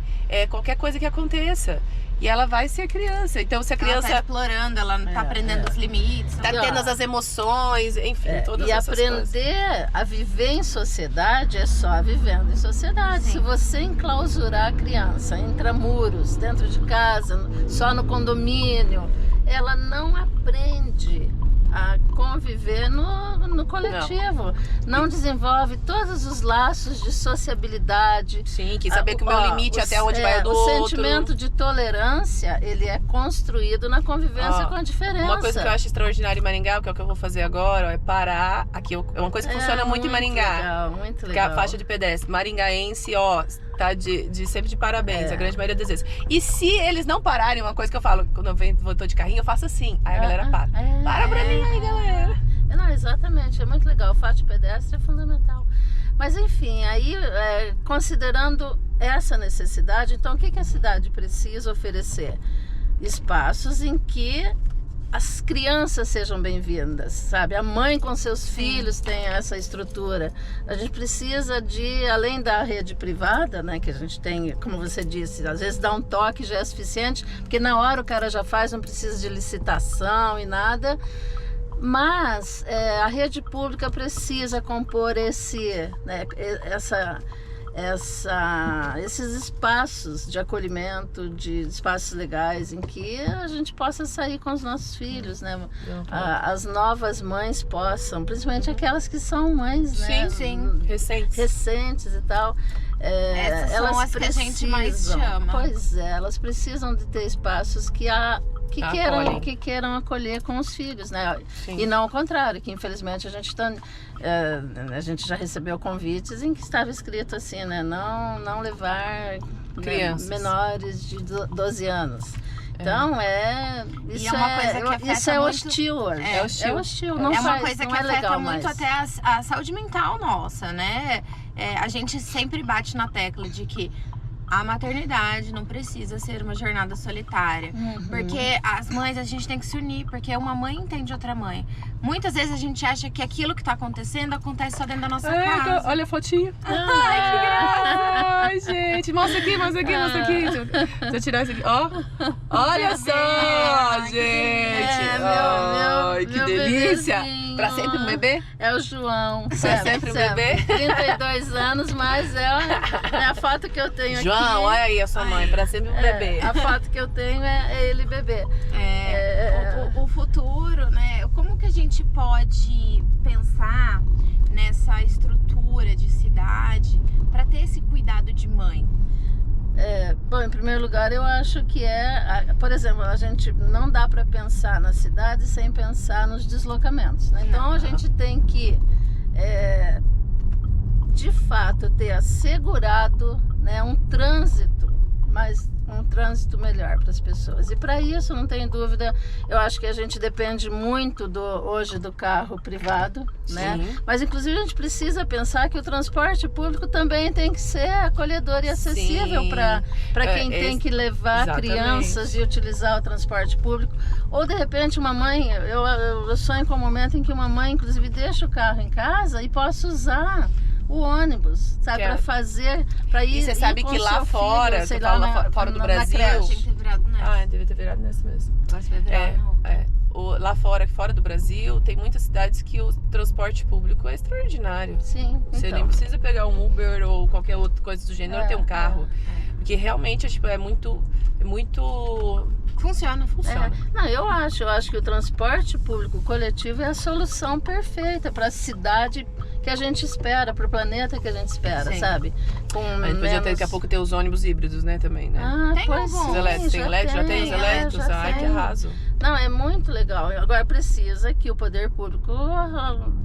S3: qualquer coisa que aconteça. E ela vai ser criança. Então, se a criança...
S1: Ela tá explorando, ela tá aprendendo os limites.
S3: Tá tendo as emoções, enfim, todas essas coisas.
S4: E aprender a viver em sociedade é só vivendo em sociedade. Sim. Se você enclausurar a criança intramuros, dentro de casa, só no condomínio, ela não aprende a conviver no coletivo. Não desenvolve todos os laços de sociabilidade.
S3: Sim, que saber que o meu limite até onde vai o do outro.
S4: O sentimento de tolerância, ele é construído na convivência com a diferença.
S3: Uma coisa que eu acho extraordinária em Maringá, que é o que eu vou fazer agora, é parar aqui. É uma coisa que funciona muito em Maringá.
S4: Legal, muito legal.
S3: Que é a faixa de pedestre. Maringaense, tá sempre de parabéns, a grande maioria das vezes. E se eles não pararem, uma coisa que eu falo, quando eu tô de carrinho, eu faço assim. Aí a galera para. Para pra mim aí, galera.
S4: Não, exatamente, é muito legal. O faixa pedestre é fundamental. Mas enfim, aí considerando essa necessidade, então o que a cidade precisa oferecer? Espaços em que as crianças sejam bem-vindas, sabe? A mãe com seus filhos tem essa estrutura. A gente precisa de, além da rede privada, né, que a gente tem, como você disse, às vezes dá um toque já é suficiente, porque na hora o cara já faz, não precisa de licitação e nada. Mas a rede pública precisa compor esses espaços de acolhimento, de espaços legais em que a gente possa sair com os nossos filhos, né? As novas mães possam, principalmente aquelas que são mães, né?
S1: Sim.
S4: Recentes e tal.
S1: Essas
S4: elas
S1: são as que a gente mais chama.
S4: Pois é, elas precisam de ter espaços que
S3: Acolhem.
S4: queiram acolher com os filhos, né?
S3: Sim.
S4: E não ao contrário, que infelizmente a gente já recebeu convites em que estava escrito assim, né? Não levar
S3: Crianças
S4: menores de 12 anos. Então isso
S1: é uma coisa que afeta
S4: isso é
S1: muito-
S4: hostil hoje.
S3: É hostil.
S4: É hostil. Não
S1: É uma
S4: faz,
S1: coisa
S4: não
S1: que
S4: é
S1: afeta
S4: legal
S1: muito
S4: mais.
S1: até a saúde mental nossa, né? A gente sempre bate na tecla de que a maternidade não precisa ser uma jornada solitária. Porque as mães, a gente tem que se unir, porque uma mãe entende outra mãe. Muitas vezes a gente acha que aquilo que tá acontecendo acontece só dentro da nossa casa.
S3: Olha a fotinha.
S4: Ai, que graça!
S3: Ai, gente, mostra aqui. Deixa eu tirar isso aqui. Ó, olha só,
S1: Ai, que
S3: gente.
S4: meu
S3: Que delícia.
S4: bebezinho.
S3: Pra sempre um bebê?
S4: É o João.
S3: sempre um bebê?
S4: 32 anos, mas é a foto que eu tenho
S3: João,
S4: aqui.
S3: olha aí a sua mãe, pra sempre um bebê.
S4: A foto que eu tenho é ele bebê.
S1: O futuro, né? Como que a gente pode pensar nessa estrutura de cidade para ter esse cuidado de mãe?
S4: Bom, em primeiro lugar, eu acho que por exemplo, a gente não dá para pensar na cidade sem pensar nos deslocamentos, né? Então a gente tem que, de fato, ter assegurado, né, um trânsito melhor para as pessoas. E para isso, não tem dúvida, eu acho que a gente depende muito hoje do carro privado, né?
S3: Sim.
S4: Mas inclusive a gente precisa pensar que o transporte público também tem que ser acolhedor e acessível para quem tem que levar
S3: exatamente.
S4: crianças e utilizar o transporte público. Ou de repente uma mãe, eu sonho com um momento em que uma mãe inclusive deixa o carro em casa e possa usar o ônibus, sabe, para ir.
S3: E você sabe que lá fora,
S4: sei
S3: você
S4: lá,
S3: fala fora do Brasil.
S1: Tinha que ter virado nessa.
S3: Deve ter virado nessa mesmo.
S1: Agora você vai virar na outra.
S3: Lá fora do Brasil, tem muitas cidades que o transporte público é extraordinário.
S4: Sim,
S3: Você
S4: então.
S3: nem precisa pegar um Uber ou qualquer outra coisa do gênero, ter um carro. Porque realmente é muito
S1: Funciona.
S4: Não, eu acho que o transporte público coletivo é a solução perfeita para a cidade que a gente espera, para o planeta que a gente espera,
S1: Sim.
S4: sabe? Com
S3: A gente podia ter daqui a pouco ter os ônibus híbridos, né, também, né?
S1: Tem
S4: pois
S1: alguns.
S3: Os elétricos,
S4: sim,
S3: já tem os elétricos?
S4: já
S3: Ai, que
S4: tem.
S3: arraso.
S4: Não, é muito legal. Agora precisa que o poder público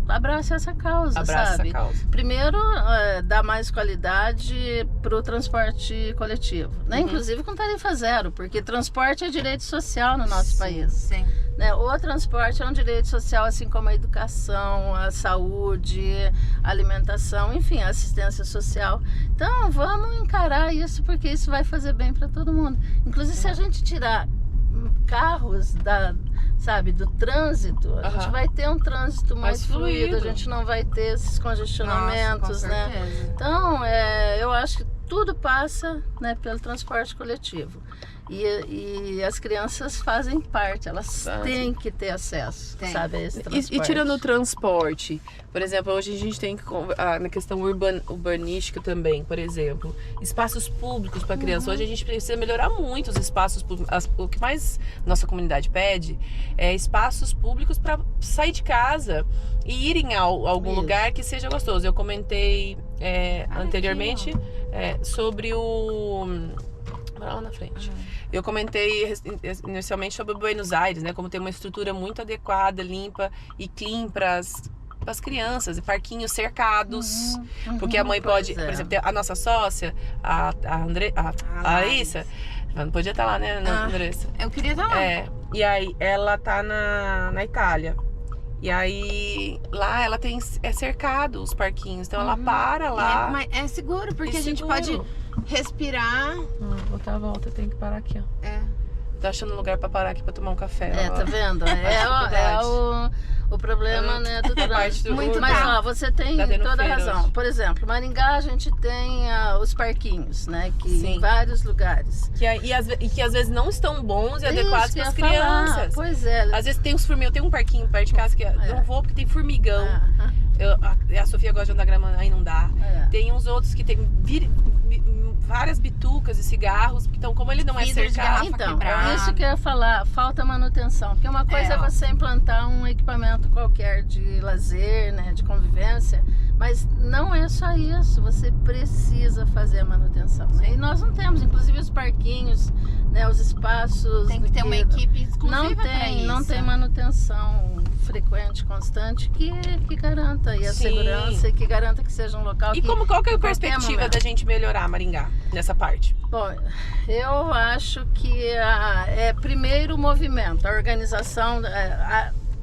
S4: abrace essa causa,
S3: Abraça
S4: sabe?
S3: a causa.
S4: Primeiro, dar mais qualidade para o transporte coletivo, né? Inclusive com tarifa zero, porque transporte é direito social no nosso país.
S1: Sim.
S4: Né? O transporte é um direito social, assim como a educação, a saúde, a alimentação, enfim, a assistência social. Então, vamos encarar isso, porque isso vai fazer bem para todo mundo. Inclusive, se a gente tirar carros do trânsito, a gente vai ter um trânsito mais fluido, a gente não vai ter esses congestionamentos,
S1: Nossa, com
S4: né?
S1: certeza.
S4: Então, eu acho que tudo passa, né, pelo transporte coletivo. E as crianças fazem parte, elas têm que ter acesso, sabe, a esse transporte.
S3: E tirando o transporte, por exemplo, hoje a gente tem que na questão urbanística também, por exemplo, espaços públicos para criança. Hoje a gente precisa melhorar muito os espaços públicos. O que mais nossa comunidade pede é espaços públicos para sair de casa e irem a algum lugar que seja gostoso. Eu comentei anteriormente sobre o... lá na frente. Eu comentei inicialmente sobre Buenos Aires, né? Como tem uma estrutura muito adequada, limpa e clean para as crianças, e parquinhos cercados. Porque a mãe pode, por exemplo, a nossa sócia, a Larissa, não podia estar lá, né, Andressa?
S1: Eu queria estar lá.
S3: E aí ela tá na Itália. E aí, lá ela é cercado os parquinhos. Então ela para lá.
S1: Mas é seguro, porque
S3: É
S1: a gente
S3: seguro.
S1: pode respirar.
S3: Vou dar a volta, tem que parar aqui, ó.
S1: É.
S3: Tô achando lugar pra parar aqui pra tomar um café. ó.
S4: Tá vendo? O problema, né, do trânsito.
S1: Muito
S4: Mas,
S1: carro.
S4: ó, você tem
S3: Tá tendo
S4: toda a
S3: feira
S4: razão.
S3: hoje.
S4: Por exemplo, Maringá a gente tem os parquinhos, né, que
S3: Sim.
S4: em vários lugares.
S3: E que às vezes não estão bons e adequados
S4: Isso que
S3: para as
S4: eu ia falar.
S3: crianças.
S4: Pois é.
S3: Às vezes tem uns formigão, tem um parquinho perto de casa que eu não vou porque tem formigão. A Sofia gosta de andar grama, aí não dá. Tem uns outros que tem várias bitucas e cigarros, então como ele não é
S1: Vidro de
S3: cercado,
S1: garrafa
S4: Então,
S1: quebrado.
S4: é isso que eu ia falar, falta manutenção. Porque uma coisa é você implantar um equipamento qualquer de lazer, né, de convivência, mas não é só isso, você precisa fazer a manutenção. Né? E nós não temos, inclusive os parquinhos, né, os espaços...
S1: Tem que ter uma equipe exclusiva
S4: não tem manutenção frequente, constante, que garanta aí a
S3: Sim.
S4: segurança e que garanta que seja um local
S3: E
S4: que...
S3: qual que é a
S4: em qualquer
S3: perspectiva
S4: momento.
S3: da gente melhorar Maringá nessa parte?
S4: Bom, eu acho que primeiro o movimento, a organização,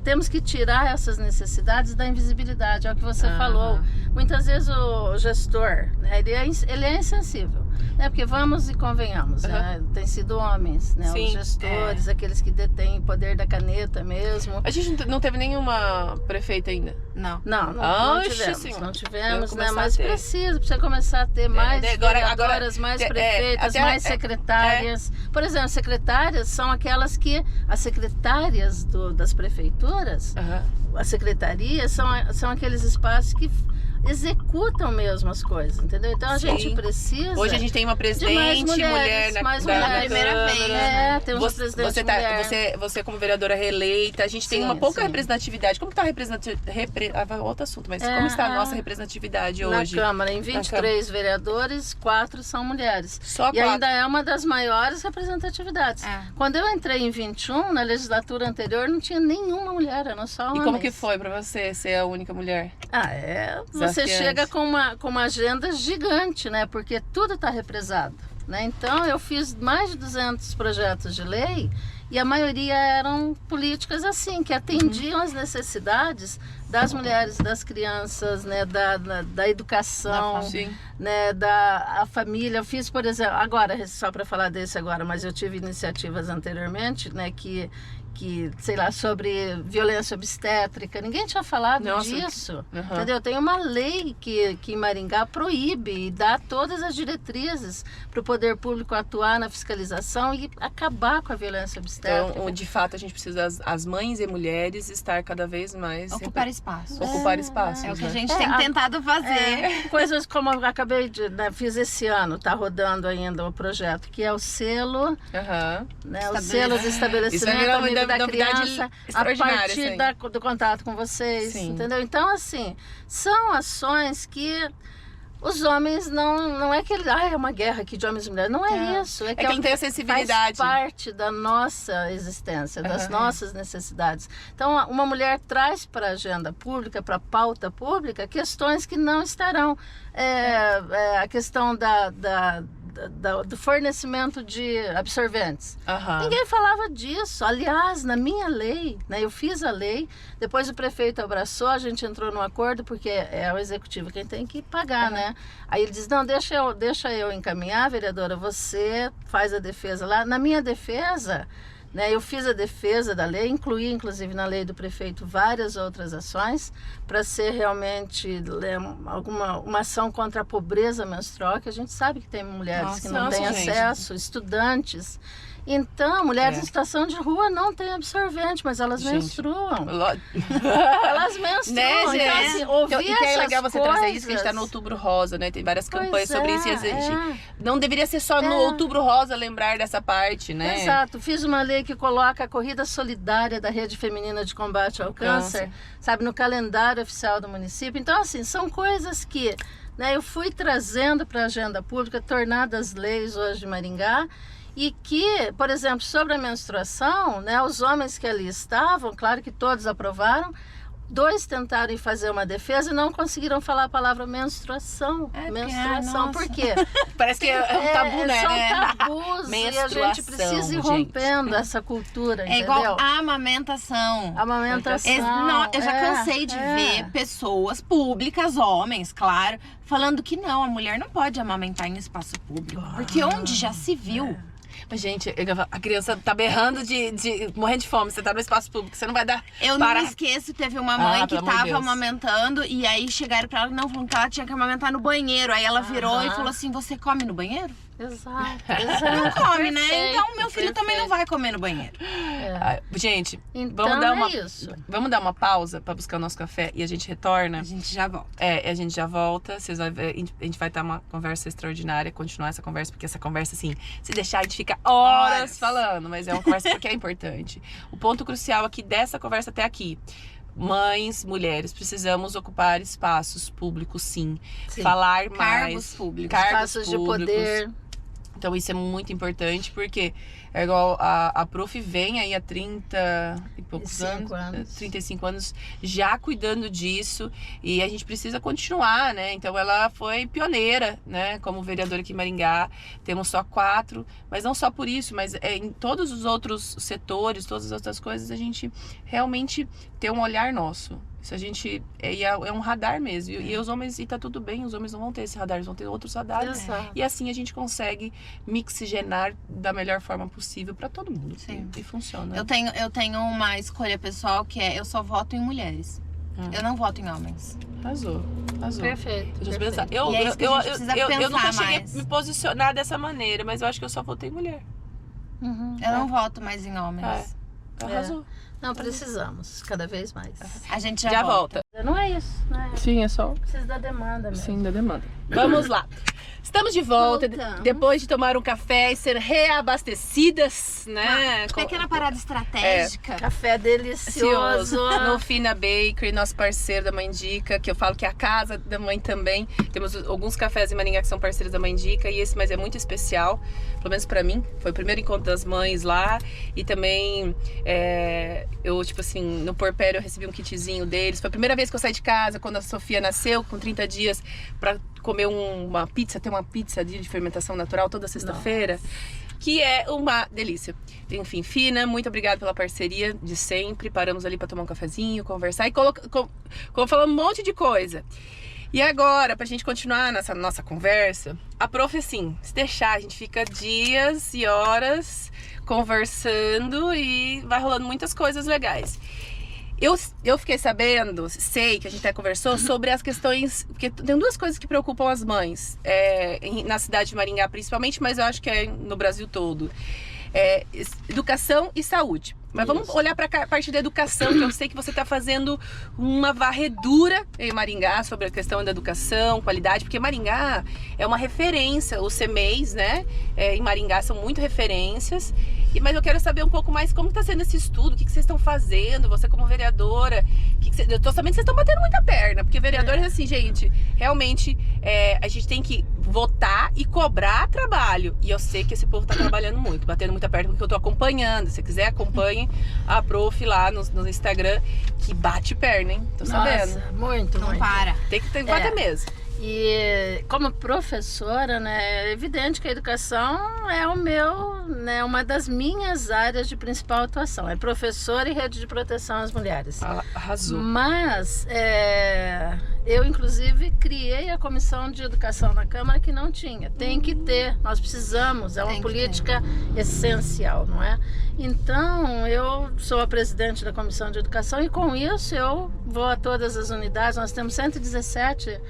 S4: temos que tirar essas necessidades da invisibilidade, é o que você falou. Muitas vezes o gestor, né, ele é insensível, né, porque vamos e convenhamos, né, tem sido homens, né,
S3: Sim,
S4: os gestores, aqueles que detêm o poder da caneta mesmo.
S3: A gente não teve nenhuma prefeita ainda.
S1: Não.
S4: Não
S3: Oxe,
S4: tivemos,
S3: senhora.
S4: não tivemos,
S3: Vamos
S4: né?
S3: começar
S4: Mas
S3: a ter.
S4: precisa começar a ter mais
S3: agora-
S4: vereadoras, mais prefeitas,
S3: até-
S4: mais secretárias. Por exemplo, secretárias são aquelas que, as secretárias das prefeituras, as secretarias são aqueles espaços que executam mesmo as coisas, entendeu? Então a
S3: Sim.
S4: gente precisa...
S3: Hoje a gente tem uma presidente,
S4: mais mulheres,
S3: mulher
S4: mais
S3: na
S4: mulheres.
S1: primeira
S3: Câmara.
S1: vez.
S4: Temos uma presidente
S3: Você,
S4: mulher.
S3: você como vereadora reeleita, a gente tem
S4: Sim,
S3: uma pouca
S4: sim.
S3: representatividade. Como está outro assunto, mas como está a nossa representatividade hoje?
S4: Na Câmara, em 23 vereadores, 4 são mulheres.
S3: Só
S4: E
S3: 4.
S4: ainda é uma das maiores representatividades. Quando eu entrei em 21, na legislatura anterior, não tinha nenhuma mulher, eram só homens.
S3: E como que foi pra você ser a única mulher?
S4: Você
S3: Desafiante.
S4: chega com uma agenda gigante, né? Porque tudo está represado, né? Então, eu fiz mais de 200 projetos de lei e a maioria eram políticas assim, que atendiam às necessidades das mulheres, das crianças, né? Da educação, né? A família. Eu fiz, por exemplo, agora, só para falar desse agora, mas eu tive iniciativas anteriormente, né? Que sei lá, sobre violência obstétrica. Ninguém tinha falado disso. Entendeu? Tem uma lei que em Maringá proíbe e dá todas as diretrizes para o poder público atuar na fiscalização e acabar com a violência obstétrica.
S3: Então, de fato, a gente precisa, as mães e mulheres, estar cada vez mais...
S1: Ocupar espaço.
S3: Ocupar espaços.
S1: É o que a gente tem tentado fazer.
S4: Coisas como eu acabei de... Né, fiz esse ano, está rodando ainda o projeto, que é o selo, né, o selo de estabelecimento amigo da criança, a partir do contato com vocês, entendeu? Então, assim, são ações que os homens não é que é uma guerra aqui de homens e mulheres, não é isso. É que
S3: ele tem a sensibilidade.
S4: Faz parte da nossa existência, das nossas necessidades. Então, uma mulher traz para a agenda pública, para a pauta pública, questões que não estarão. A questão do fornecimento de absorventes. Ninguém falava disso. Aliás, na minha lei, né, eu fiz a lei, depois o prefeito abraçou, a gente entrou num acordo, porque é o executivo quem tem que pagar, né? Aí ele diz, não, deixa eu encaminhar, vereadora, você faz a defesa lá. Na minha defesa, né, eu fiz a defesa da lei, incluí inclusive na lei do prefeito várias outras ações para ser realmente uma ação contra a pobreza menstrual, que a gente sabe que tem mulheres que não têm acesso, estudantes. Então, mulheres em situação de rua não têm absorvente, mas elas menstruam. Elas menstruam.
S3: Né, gente?
S4: Então, assim, ouvir
S3: é legal você
S4: coisas...
S3: trazer isso, que a gente tá no Outubro Rosa, né? Tem várias campanhas sobre isso. E a gente não deveria ser só no Outubro Rosa lembrar dessa parte, né?
S4: Exato. Fiz uma lei que coloca a corrida solidária da Rede Feminina de Combate ao Câncer, sabe, no calendário oficial do município. Então, assim, são coisas que, né, eu fui trazendo para a agenda pública, tornadas leis hoje de Maringá, e que, por exemplo, sobre a menstruação, né, os homens que ali estavam, claro que todos aprovaram, 2 tentaram fazer uma defesa e não conseguiram falar a palavra menstruação. Menstruação, por quê?
S3: Parece que é um tabu, né?
S4: São tabus e a gente precisa ir rompendo essa cultura,
S1: É
S4: entendeu?
S1: igual a amamentação.
S4: Amamentação.
S1: Eu já cansei de ver pessoas públicas, homens, claro, falando que não, a mulher não pode amamentar em espaço público. Porque onde já se viu?
S3: Mas, gente, a criança tá berrando morrendo de fome. Você tá no espaço público, você não vai dar.
S1: Eu não esqueço, teve uma mãe que tava amamentando e aí chegaram pra ela, não, falando que ela tinha que amamentar no banheiro. Aí ela virou e falou assim: você come no banheiro?
S4: Exato.
S1: Não come, né? Então meu filho também não vai comer no banheiro.
S3: Gente,
S4: então
S3: vamos dar uma pausa pra buscar o nosso café e a gente retorna.
S1: A gente já volta.
S3: A gente já volta. Vocês vão ver, a gente vai estar uma conversa extraordinária, continuar essa conversa, porque essa conversa, assim, se deixar, a gente fica horas falando, mas é uma conversa porque é importante. O ponto crucial aqui dessa conversa até aqui: mães, mulheres, precisamos ocupar espaços públicos, sim. Falar mais.
S1: Cargos públicos.
S4: Espaços de poder.
S3: Então isso é muito importante, porque é igual a Prof vem aí há 30 e poucos anos, 35 anos, já cuidando disso, e a gente precisa continuar, né? Então ela foi pioneira, né? Como vereadora aqui em Maringá, temos só 4, mas não só por isso, mas em todos os outros setores, todas as outras coisas, a gente realmente tem um olhar nosso. Isso a gente é um radar mesmo. E os homens, e tá tudo bem, os homens não vão ter esse radar, eles vão ter outros radares. E assim a gente consegue mixigenar da melhor forma possível para todo mundo.
S1: Sim.
S3: E funciona.
S1: Eu tenho uma escolha pessoal que é: eu só voto em mulheres. Eu não voto em homens.
S3: Arrasou.
S4: Perfeito.
S3: Deixa eu pensar. Eu nunca cheguei a me posicionar dessa maneira, mas eu acho que eu só votei em mulher.
S1: Eu não voto mais em homens.
S3: Arrasou.
S4: Não, precisamos, cada vez mais.
S1: A gente já volta.
S4: Não é isso, né?
S3: Sim, é só.
S4: Precisa da demanda mesmo.
S3: Sim, da demanda. Vamos lá. Estamos de volta, depois de tomar um café e ser reabastecidas, né?
S1: Pequena parada estratégica.
S4: Café delicioso.
S3: No Fina Bakery, nosso parceiro da Mandica, que eu falo que é a casa da mãe também. Temos alguns cafés em Maringá que são parceiros da Mandica, e esse mas é muito especial, pelo menos pra mim. Foi o primeiro encontro das mães lá, e também eu, tipo assim, no Porpério eu recebi um kitzinho deles. Foi a primeira vez que eu saí de casa, quando a Sofia nasceu, com 30 dias, pra comer uma pizza, ter uma pizza de fermentação natural toda sexta-feira, que é uma delícia. Enfim, Fina, muito obrigada pela parceria de sempre. Paramos ali para tomar um cafezinho, conversar e falando um monte de coisa. E agora, pra gente continuar nessa nossa conversa, a Prof, assim, se deixar, a gente fica dias e horas conversando e vai rolando muitas coisas legais. Eu fiquei sabendo, sei que a gente até conversou sobre as questões, porque tem 2 coisas que preocupam as mães, na cidade de Maringá principalmente, mas eu acho que é no Brasil todo. Educação e saúde. Mas vamos olhar para a parte da educação, que eu sei que você está fazendo uma varredura em Maringá sobre a questão da educação, qualidade, porque Maringá é uma referência, os CMEs, né? Em Maringá são muito referências. Mas eu quero saber um pouco mais como está sendo esse estudo, o que vocês estão fazendo, você como vereadora. Eu tô sabendo que vocês estão batendo muita perna, porque vereadores, assim, gente, realmente a gente tem que votar e cobrar trabalho. E eu sei que esse povo está trabalhando muito, batendo muita perna, porque eu tô acompanhando. Se quiser, acompanhe a Prof lá no Instagram, que bate perna, hein? Tô sabendo.
S4: Nossa, muito.
S1: Não para.
S3: Tem que bater mesmo.
S4: E como professora, né, é evidente que a educação é uma das minhas áreas de principal atuação. É professora e rede de proteção às mulheres.
S3: Arrasou.
S4: Mas eu, inclusive, criei a comissão de educação na Câmara que não tinha. Tem que ter, nós precisamos, é uma política essencial, não é? Então, eu sou a presidente da comissão de educação e com isso eu vou a todas as unidades. Nós temos 117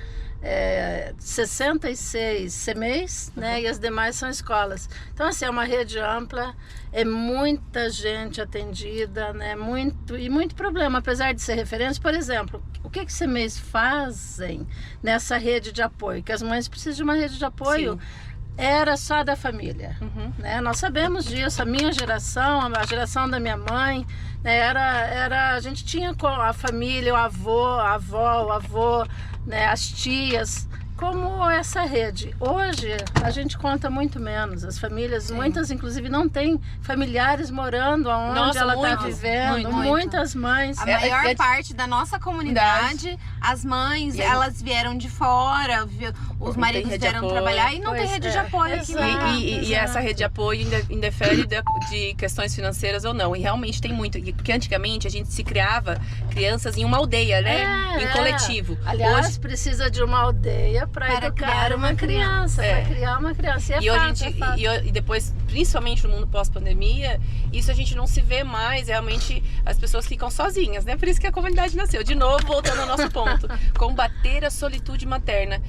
S4: 66 CMEs, né, e as demais são escolas. Então, assim, é uma rede ampla, é muita gente atendida, né, muito problema, apesar de ser referência. Por exemplo, o que CMEs fazem nessa rede de apoio? Que as mães precisam de uma rede de apoio. Sim. Era só da família, né? Nós sabemos disso, a minha geração, a geração da minha mãe, né? A gente tinha a família, o avô, a avó, o avô, né? As tias como essa rede. Hoje a gente conta muito menos. As famílias, muitas inclusive não têm familiares morando onde ela está vivendo. Muitas mães.
S1: A maior parte da nossa comunidade, as mães, elas vieram de fora, os maridos vieram trabalhar e não tem rede de apoio aqui.
S3: E essa rede de apoio indefere de questões financeiras ou não. E realmente tem muito. Porque antigamente a gente se criava crianças em uma aldeia, né? Em coletivo.
S4: Aliás, hoje precisa de uma aldeia para educar uma criança. Para criar uma criança.
S3: E depois, principalmente no mundo pós-pandemia, isso a gente não se vê mais. Realmente as pessoas ficam sozinhas, né? Por isso que a comunidade nasceu. De novo, voltando ao nosso ponto. Combater a solitude materna.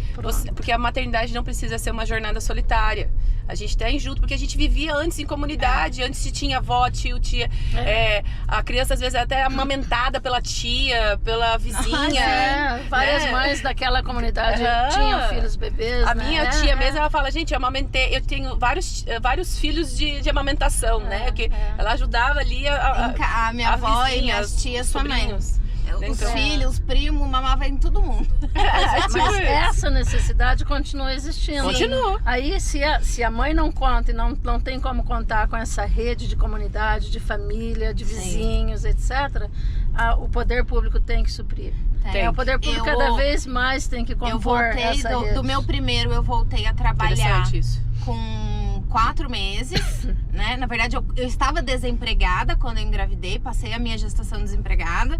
S3: Porque a maternidade não precisa ser uma jornada solitária. A gente tem junto, porque a gente vivia antes em comunidade, antes se tinha avó, tio, tia. A criança às vezes é até amamentada pela tia, pela vizinha.
S4: Várias mães daquela comunidade tinham filhos bebês.
S3: A minha tia mesmo, ela fala, gente, eu amamentei, eu tenho vários filhos de amamentação, né? Porque ela ajudava ali
S1: a minha avó e minhas tias também. Os filhos, os primos, mamava em todo mundo.
S4: Mas essa necessidade continua existindo.
S3: Continua.
S4: Aí, se a mãe não conta e não tem como contar com essa rede de comunidade, de família, de vizinhos, etc., o poder público tem que suprir. O poder público cada vez mais tem que compor essa rede.
S1: Do meu primeiro, eu voltei a trabalhar com 4 meses, né? Na verdade, eu estava desempregada quando eu engravidei, passei a minha gestação desempregada.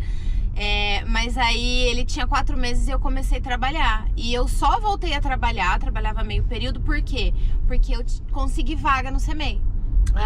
S1: Mas aí ele tinha 4 meses e eu comecei a trabalhar. E eu só voltei a trabalhava meio período, por quê? Porque eu consegui vaga no CEMEI.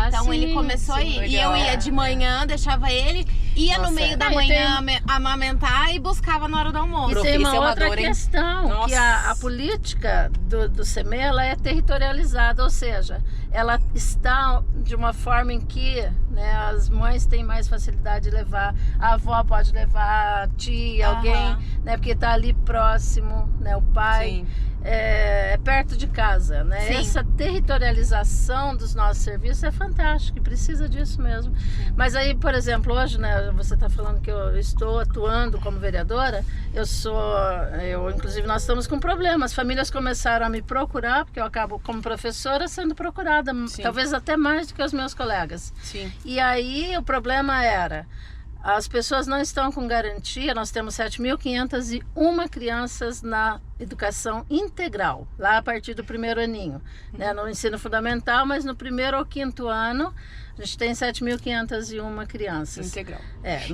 S1: Então ele começou a ir. Legal. E eu ia de manhã, deixava ele, ia no meio da manhã amamentar e buscava na hora do almoço.
S4: E tem uma outra questão, que a política do CEMEI, ela é territorializada, ou seja, ela está de uma forma em que, né, as mães têm mais facilidade de levar, a avó pode levar, a tia, alguém, né, porque está ali próximo, né, o pai. É perto de casa, né? Sim. Essa territorialização dos nossos serviços é fantástica e precisa disso mesmo. Mas aí, por exemplo, hoje, né, você está falando que eu estou atuando como vereadora, inclusive nós estamos com problemas. As famílias começaram a me procurar, porque eu acabo como professora sendo procurada, talvez até mais do que os meus colegas. Sim. E aí o problema era, as pessoas não estão com garantia. Nós temos 7.501 crianças na educação integral, lá a partir do 1º aninho, né, no ensino fundamental, mas no 1º ou 5º ano a gente tem 7.501 crianças.
S3: Integral.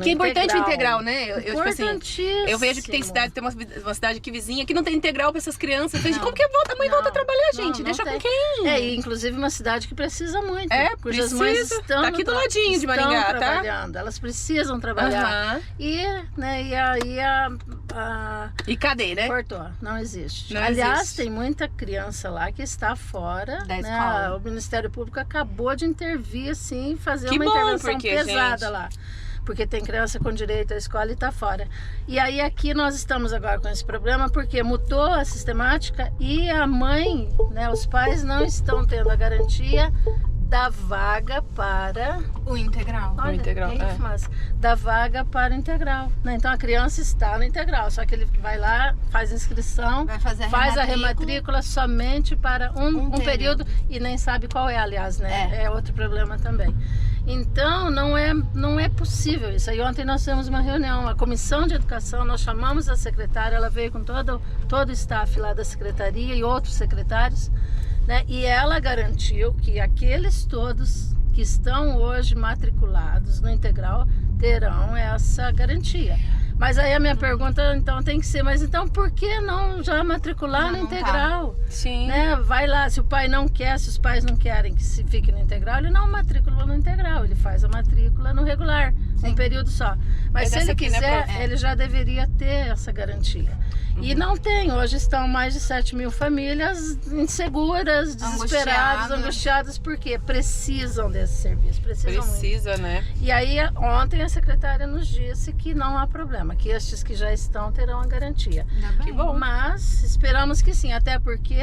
S1: Que é importante o integral, né?
S4: Eu
S3: vejo que tem cidade, tem uma cidade aqui vizinha que não tem integral para essas crianças. Como que a mãe volta a trabalhar, gente? Deixa com quem?
S4: E inclusive uma cidade que precisa muito. Cujas mães estão
S3: tá aqui do ladinho de Maringá,
S4: trabalhando. Elas precisam trabalhar. E aí
S3: E cadê, né?
S4: Cortou. Não existe. Aliás, tem muita criança lá que está fora da escola. O Ministério Público acabou de intervir, assim, fazer uma intervenção pesada lá. Porque tem criança com direito à escola e está fora. E aí aqui nós estamos agora com esse problema porque mudou a sistemática e a mãe, né, os pais não estão tendo a garantia da vaga para
S1: o integral.
S4: Olha, o integral, da vaga para o integral, né? Então a criança está no integral, só que ele vai lá, faz inscrição, faz a rematrícula somente para um período e nem sabe qual é, aliás, né? É outro problema também. Então não é possível isso. Aí ontem nós tivemos uma reunião, a comissão de educação, nós chamamos a secretária, ela veio com todo o staff lá da secretaria e outros secretários, né? E ela garantiu que aqueles todos que estão hoje matriculados no integral terão essa garantia. Mas aí a minha pergunta então tem que ser, mas então por que não já matricular no integral?
S3: Sim.
S4: Né? Vai lá, se o pai não quer, se os pais não querem que se fique no integral, ele não matricula no integral, ele faz a matrícula no regular, um período só. Mas se ele quiser, ele já deveria ter essa garantia. E não tem, hoje estão mais de 7.000 famílias inseguras, desesperadas, angustiadas, porque precisam desse serviço, precisam muito.
S3: Né?
S4: E aí ontem a secretária nos disse que não há problema, que estes que já estão terão a garantia.
S3: Que bom.
S4: Mas esperamos que sim, até porque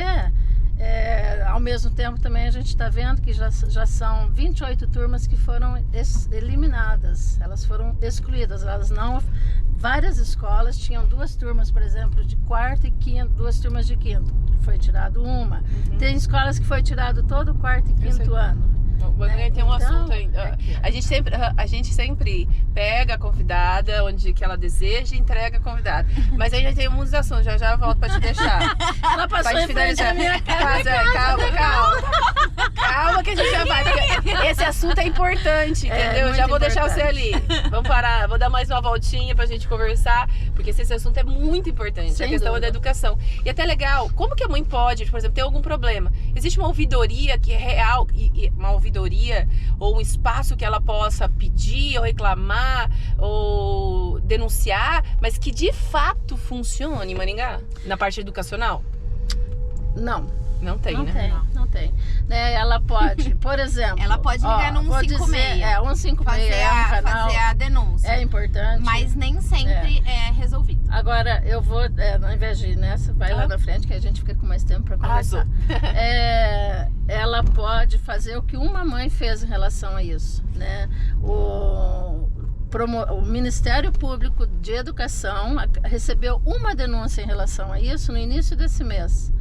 S4: ao mesmo tempo também a gente está vendo que já são 28 turmas que foram eliminadas, elas foram excluídas, elas não várias escolas tinham 2 turmas, por exemplo, de quarto e quinto, 2 turmas de quinto. Foi tirado uma. Tem escolas que foi tirado todo o quarto e quinto ano.
S3: Tem um assunto aí.
S4: aqui, ó.
S3: A gente sempre pega a convidada onde que ela deseja e entrega a convidada. Mas aí já tem muitos assuntos, já volto pra te deixar.
S4: Ela passou
S3: Pra
S4: em frente à minha casa.
S3: Calma que a gente já vai. Porque esse assunto é importante, entendeu?
S4: muito
S3: Já vou deixar você
S4: importante.
S3: ali. Vamos parar, vou dar mais uma voltinha pra gente conversar, porque esse assunto é muito importante,
S4: Sem
S3: a questão
S4: dúvida.
S3: da educação. E até legal, como que a mãe pode, por exemplo, ter algum problema? Existe uma ouvidoria que é real, uma ouvidoria ou um espaço que ela possa pedir ou reclamar ou denunciar, mas que de fato funcione em Maringá, na parte educacional?
S4: Não.
S3: Não tem,
S4: Não
S3: né?
S4: tem, não tem. Né, ela pode, por exemplo...
S1: Ela pode ligar no
S4: vou
S1: 156.
S4: dizer, 156 é um canal,
S1: fazer a denúncia.
S4: é importante.
S1: Mas nem sempre é resolvido.
S4: Agora, eu vou, ao invés de ir nessa, vai lá na frente, que a gente fica com mais tempo para conversar. Ela pode fazer o que uma mãe fez em relação a isso, né? O Ministério Público de Educação recebeu uma denúncia em relação a isso no início desse mês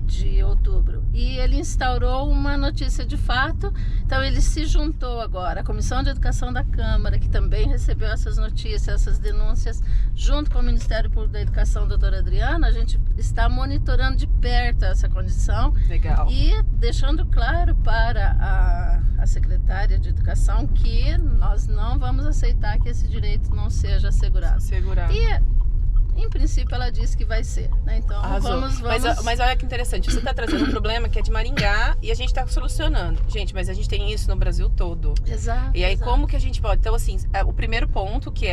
S4: de outubro, e ele instaurou uma notícia de fato. Então ele se juntou agora, a Comissão de Educação da Câmara, que também recebeu essas notícias, essas denúncias, junto com o Ministério Público da Educação, doutora Adriana. A gente está monitorando de perto essa condição.
S3: Legal.
S4: E deixando claro para a secretária de Educação que nós não vamos aceitar que esse direito não seja assegurado.
S3: Segurar.
S4: E em princípio ela disse que vai ser, né? Então vamos...
S3: Mas olha que interessante, você está trazendo um problema que é de Maringá e a gente está solucionando. Gente, mas a gente tem isso no Brasil todo.
S4: Exato.
S3: E aí
S4: exato.
S3: como que a gente pode? Então assim, o primeiro ponto que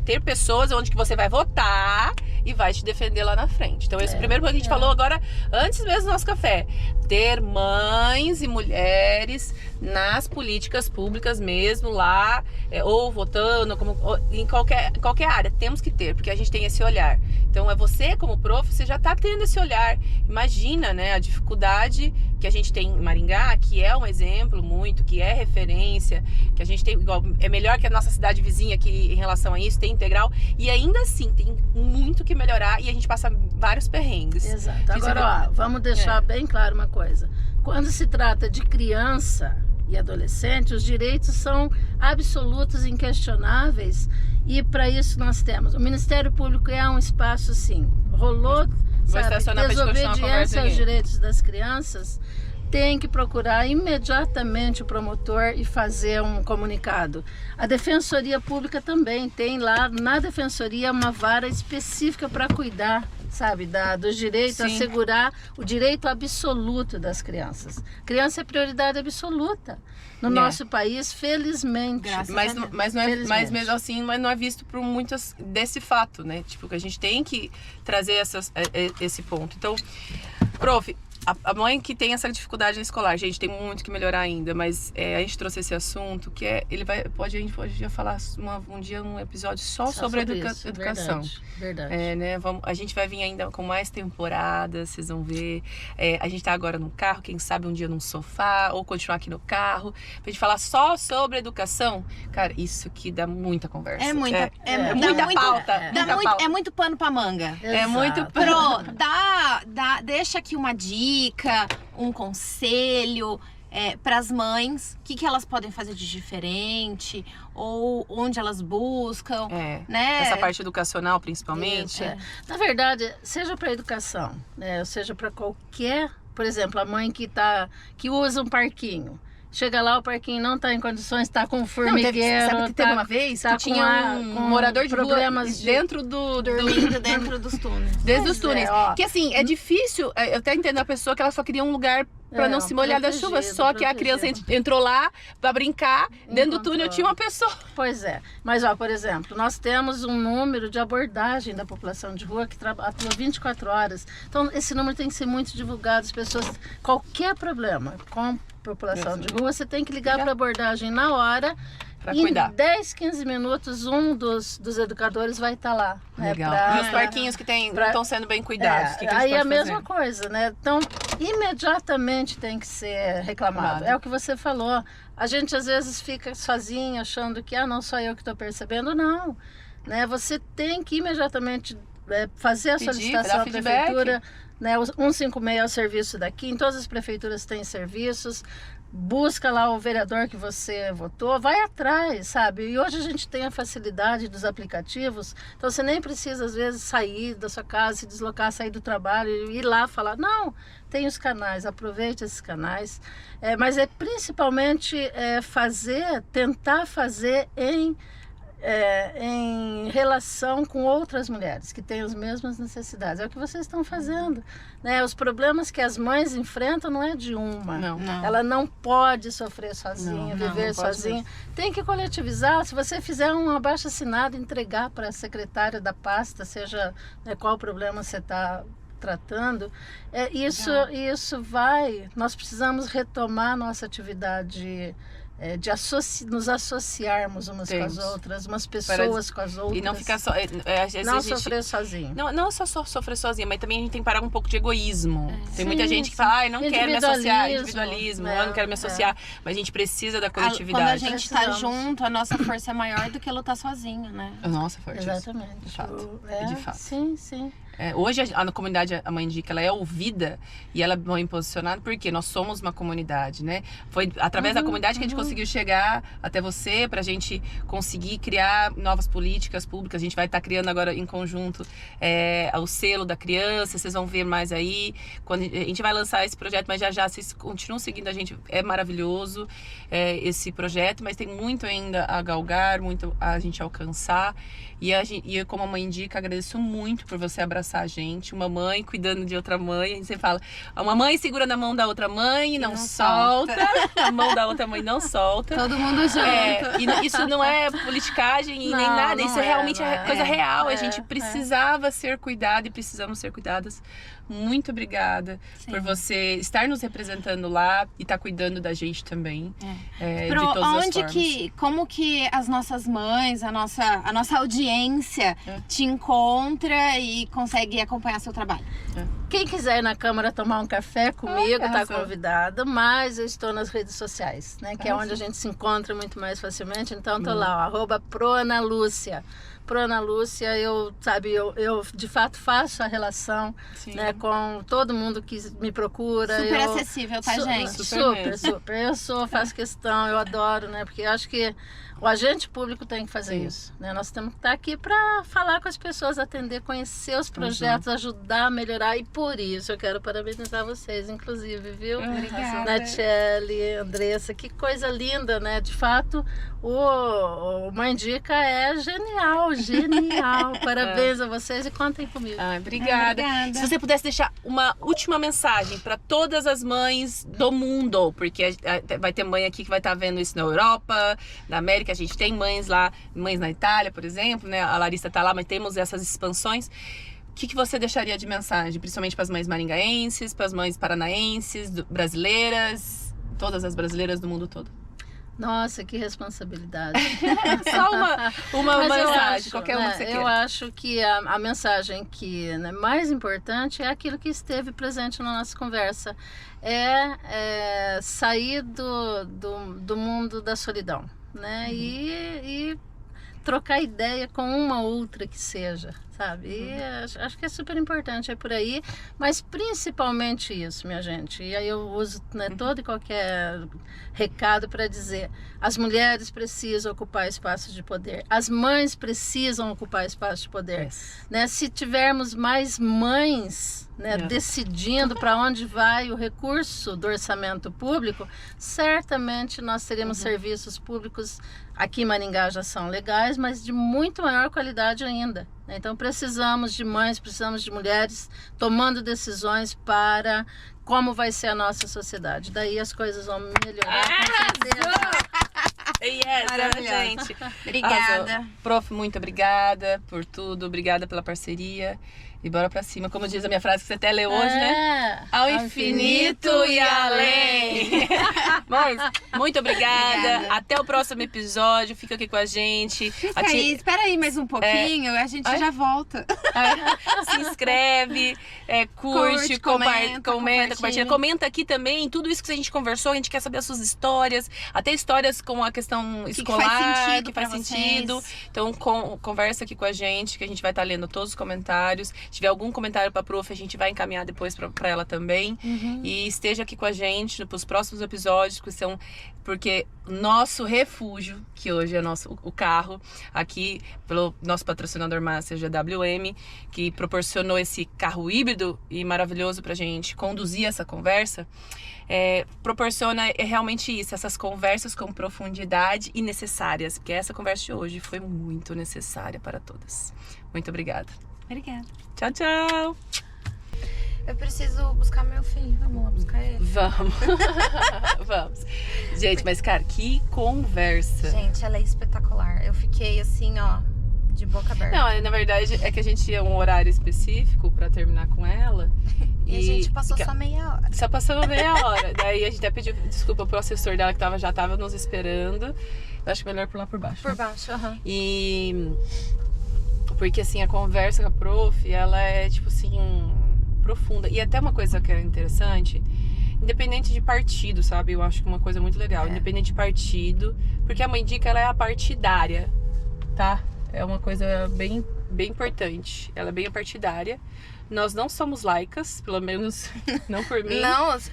S3: ter pessoas onde que você vai votar e vai te defender lá na frente. Então esse é o primeiro ponto que a gente falou agora, antes mesmo do nosso café. Ter mães e mulheres nas políticas públicas mesmo lá, ou votando, em qualquer área. Temos que ter, porque a gente tem esse olhar. Então você como prof, você já está tendo esse olhar. Imagina, né, a dificuldade que a gente tem em Maringá, que é um exemplo muito, que é referência, que a gente tem, igual, é melhor que a nossa cidade vizinha aqui em relação a isso, tem integral, e ainda assim tem muito que melhorar e a gente passa vários perrengues.
S4: Exato. Agora, vamos deixar bem claro uma coisa. Quando se trata de criança e adolescente, os direitos são absolutos, inquestionáveis, e para isso nós temos. O Ministério Público é um espaço, sim. Rolou, desobediência aos direitos das crianças, tem que procurar imediatamente o promotor e fazer um comunicado. A Defensoria Pública também tem lá na Defensoria uma vara específica para cuidar, sabe, dos direitos,
S3: Sim.
S4: assegurar o direito absoluto das crianças. Criança é prioridade absoluta no nosso país, felizmente.
S3: Mas mesmo assim, não é visto por muitas desse fato, né? Tipo, que a gente tem que trazer esse ponto. Então, prof, a mãe que tem essa dificuldade na escolar, gente, tem muito que melhorar ainda, mas a gente trouxe esse assunto que a gente pode já falar um dia um episódio só sobre educação.
S4: Verdade.
S3: Né? A gente vai vir ainda com mais temporadas, vocês vão ver. A gente tá agora no carro, quem sabe um dia num sofá, ou continuar aqui no carro, pra gente falar só sobre educação. Cara, isso aqui dá muita conversa.
S1: É muita
S3: pauta.
S1: É muito pano pra manga.
S3: É muito
S1: Pro, deixa aqui uma dica, um conselho para as mães, o que elas podem fazer de diferente, ou onde elas buscam, né?
S3: Essa parte educacional, principalmente.
S4: Isso, Na verdade, seja para educação, né? Ou seja para qualquer, por exemplo, a mãe que usa um parquinho. Chega lá, o parquinho não está em condições, está com formigueiro.
S3: Sabe que teve uma vez que tinha um morador de
S4: problemas
S3: rua dentro
S1: dormindo dentro dos túneis.
S3: Dentro dos túneis. Que assim, é difícil, eu até entendo a pessoa que ela só queria um lugar para não se molhar da chuva, só que a criança entrou lá para brincar, dentro do túnel tinha uma pessoa.
S4: Pois é, mas por exemplo, nós temos um número de abordagem da população de rua que atua 24 horas, então esse número tem que ser muito divulgado, as pessoas, qualquer problema com população de rua, você tem que ligar para abordagem na hora.
S3: Pra cuidar.
S4: Em 10, 15 minutos, um dos educadores vai estar lá.
S3: Legal.
S4: Né,
S3: e os parquinhos que estão sendo bem cuidados. Que
S4: aí é a mesma
S3: fazer?
S4: Coisa, né? Então, imediatamente tem que ser reclamado. É o que você falou. A gente às vezes fica sozinho achando que não sou eu que estou percebendo. Não. né, você tem que imediatamente fazer a
S3: Pedir,
S4: solicitação
S3: dar
S4: à
S3: feedback.
S4: prefeitura, né, o 156 é o serviço daqui, em todas as prefeituras tem serviços, busca lá o vereador que você votou, vai atrás, sabe? E hoje a gente tem a facilidade dos aplicativos, então você nem precisa às vezes sair da sua casa, se deslocar, sair do trabalho e ir lá falar, não, tem os canais, aproveite esses canais, mas é principalmente tentar fazer em relação com outras mulheres que têm as mesmas necessidades. É o que vocês estão fazendo, né? Os problemas que as mães enfrentam não é de uma.
S3: Não.
S4: Ela não pode sofrer sozinha, viver
S3: não pode
S4: sozinha.
S3: mesmo.
S4: Tem que coletivizar. Se você fizer um abaixo-assinado, entregar para a secretária da pasta, seja qual problema você está tratando, isso vai... Nós precisamos retomar nossa atividade de nos associarmos umas com as outras, umas pessoas com as outras.
S3: E não ficar só...
S4: não sofrer sozinho.
S3: Não só sofrer sozinha, mas também a gente tem que parar um pouco de egoísmo. Tem muita
S4: Sim,
S3: gente que fala, não quero me associar, individualismo, não quero me associar. Mas a gente precisa da coletividade.
S1: Quando a gente tá junto, a nossa força é maior do que lutar sozinho, né?
S3: Nossa, forte.
S4: Exatamente.
S3: De fato. De fato.
S4: Sim.
S3: Hoje a comunidade, a Mãe Indica, ela é ouvida e ela é bem posicionada porque nós somos uma comunidade, né? Foi através da comunidade que a gente conseguiu chegar até você, pra gente conseguir criar novas políticas públicas. A gente vai estar criando agora em conjunto o selo da criança, vocês vão ver mais aí. Quando a gente vai lançar esse projeto, mas já vocês continuam seguindo a gente, é maravilhoso esse projeto, mas tem muito ainda a galgar, muito a gente alcançar. E eu, como a Mãe Indica, agradeço muito por você abraçar a gente. Uma mãe cuidando de outra mãe. A gente sempre fala, uma mãe segura na mão da outra mãe e não solta. A mão da outra mãe não solta.
S1: Todo mundo junto.
S3: E isso não é politicagem e nem nada. Isso realmente é coisa real. A gente precisava ser cuidada e precisamos ser cuidadas. Muito obrigada por você estar nos representando lá e estar cuidando da gente também. De todas as formas.
S1: Como que as nossas mães, a nossa audiência te encontra e consegue acompanhar seu trabalho?
S4: Quem quiser ir na Câmara tomar um café comigo, está convidado, mas eu estou nas redes sociais, né? Que é onde a gente se encontra muito mais facilmente. Então, tô lá, @proanalúcia. Pro Ana Lúcia, eu de fato faço a relação, né, com todo mundo que me procura.
S1: Super acessível, tá, gente?
S4: Super. Faço questão, eu adoro, né? Porque eu acho que o agente público tem que fazer isso, né? Nós temos que estar aqui para falar com as pessoas, atender, conhecer os projetos, ajudar a melhorar. E por isso eu quero parabenizar vocês, inclusive, viu?
S1: Obrigada.
S4: Natiele, Andressa, que coisa linda, né? De fato, o Mãe Indica é genial. Parabéns a vocês e contem comigo.
S3: Obrigada. Se você pudesse deixar uma última mensagem para todas as mães do mundo, porque vai ter mãe aqui que vai estar vendo isso na Europa, na América, a gente tem mães lá, mães na Itália, por exemplo, né? A Larissa tá lá, mas temos essas expansões. O que você deixaria de mensagem, principalmente para as mães maringaenses, para as mães paranaenses, brasileiras, todas as brasileiras do mundo todo?
S4: Nossa, que responsabilidade.
S3: Só uma mensagem, qualquer uma que você queira.
S4: Eu acho que a mensagem que mais importante é aquilo que esteve presente na nossa conversa. É sair do mundo da solidão, né? E trocar ideia com uma outra que seja, sabe? E acho que é super importante, é por aí, mas principalmente isso, minha gente. E aí eu uso, né, todo e qualquer recado para dizer: as mulheres precisam ocupar espaços de poder, as mães precisam ocupar espaços de poder, né? Se tivermos mais mães, né, decidindo para onde vai o recurso do orçamento público, certamente nós teremos serviços públicos. Aqui em Maringá já são legais, mas de muito maior qualidade ainda. Então precisamos de mães, precisamos de mulheres tomando decisões para como vai ser a nossa sociedade. Daí as coisas vão melhorar, com certeza.
S3: Gente.
S1: Obrigada.
S3: Prof, muito obrigada por tudo, obrigada pela parceria. E bora pra cima. Como diz a minha frase que você até leu hoje, né?
S4: É.
S3: Ao infinito e além. Mas, muito obrigada. Até o próximo episódio. Fica aqui com a gente.
S1: Espera aí mais um pouquinho, a gente já volta.
S3: Se inscreve, curte, comenta, compartilha. Comenta aqui também tudo isso que a gente conversou. A gente quer saber as suas histórias. Até histórias com a questão escolar, que faz sentido. Então, conversa aqui com a gente, que a gente vai estar lendo todos os comentários. Se tiver algum comentário pra prof, a gente vai encaminhar depois pra ela também. E esteja aqui com a gente pros próximos episódios, porque nosso refúgio, que hoje é o carro, aqui pelo nosso patrocinador Master GWM, que proporcionou esse carro híbrido e maravilhoso pra gente conduzir essa conversa, proporciona realmente isso, essas conversas com profundidade e necessárias, porque essa conversa de hoje foi muito necessária para todas. Muito obrigada.
S1: Obrigada.
S3: Tchau, tchau.
S1: Eu preciso buscar meu filho. Vamos lá buscar ele?
S3: Vamos. Vamos. Gente, mas cara, que conversa.
S1: Gente, ela é espetacular. Eu fiquei assim, ó, de boca aberta.
S3: Não, na verdade é que a gente tinha um horário específico pra terminar com ela.
S1: E a gente passou só meia hora.
S3: Só passou meia hora. Daí a gente até pediu desculpa pro assessor dela que já tava nos esperando. Eu acho melhor pular por baixo.
S1: Por baixo, aham.
S3: E... Porque assim, a conversa com a prof, ela é tipo assim, profunda. E até uma coisa que é interessante, independente de partido, sabe? Eu acho que uma coisa muito legal, independente de partido, porque a Mãe Dica, ela é a partidária, tá? É uma coisa bem importante. Ela é bem partidária. Nós não somos laicas, pelo menos não por mim.
S1: Não, ambas.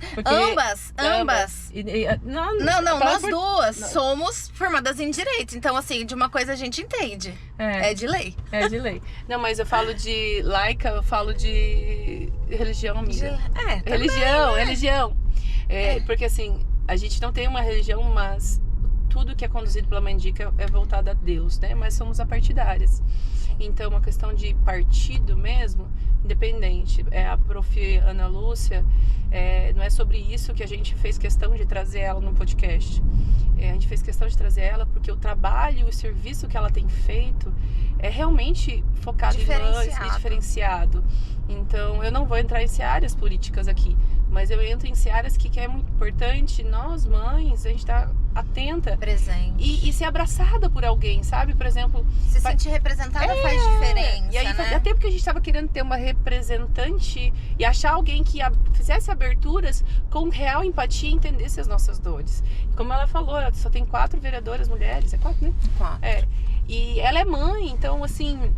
S1: Não, nós duas somos formadas em direito. Então, assim, de uma coisa a gente entende. É de lei.
S3: É de lei. Não, mas eu falo de laica, eu falo de religião, amiga. Religião. Porque assim, a gente não tem uma religião, mas tudo que é conduzido pela Mãe Dica é voltado a Deus, né? Mas somos apartidárias. Então, uma questão de partido mesmo, independente. A prof. Ana Lúcia, não é sobre isso que a gente fez questão de trazer ela no podcast. A gente fez questão de trazer ela porque o trabalho, o serviço que ela tem feito é realmente focado em nós e diferenciado. Então, eu não vou entrar em áreas políticas aqui, mas eu entro em áreas que é muito importante. Nós, mães, a gente tá atenta.
S1: Presente.
S3: E ser abraçada por alguém, sabe? Por exemplo...
S1: Se sentir representada faz diferença,
S3: e aí,
S1: né?
S3: Até porque a gente tava querendo ter uma representante e achar alguém que fizesse aberturas com real empatia e entendesse as nossas dores. Como ela falou, ela só tem 4 vereadoras mulheres. É 4, né? 4. E ela é mãe, então, assim...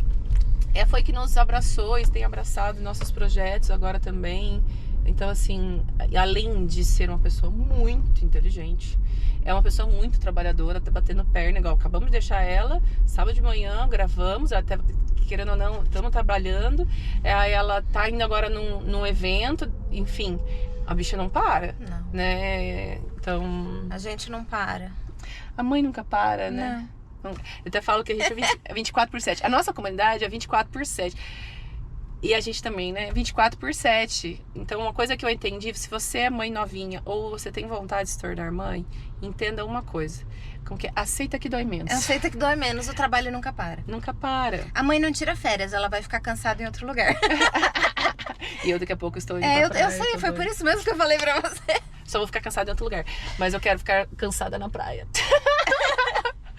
S3: foi que nos abraçou e tem abraçado nossos projetos agora também. Então, assim, além de ser uma pessoa muito inteligente, é uma pessoa muito trabalhadora, tá batendo perna, igual acabamos de deixar ela, sábado de manhã, gravamos, até querendo ou não, estamos trabalhando, aí ela tá indo agora num evento, enfim, a bicha não para, né? Então...
S1: A gente não para.
S3: A mãe nunca para, né? Não. Eu até falo que a gente é 24/7. A nossa comunidade é 24/7. E a gente também, né? 24/7. Então, uma coisa que eu entendi, se você é mãe novinha ou você tem vontade de se tornar mãe, entenda uma coisa. Como que aceita que dói menos.
S1: Aceita que dói menos, o trabalho nunca para.
S3: Nunca para.
S1: A mãe não tira férias, ela vai ficar cansada em outro lugar.
S3: E eu daqui a pouco estou indo pra praia.
S1: Eu sei, foi por isso mesmo que eu falei pra você.
S3: Só vou ficar cansada em outro lugar. Mas eu quero ficar cansada na praia.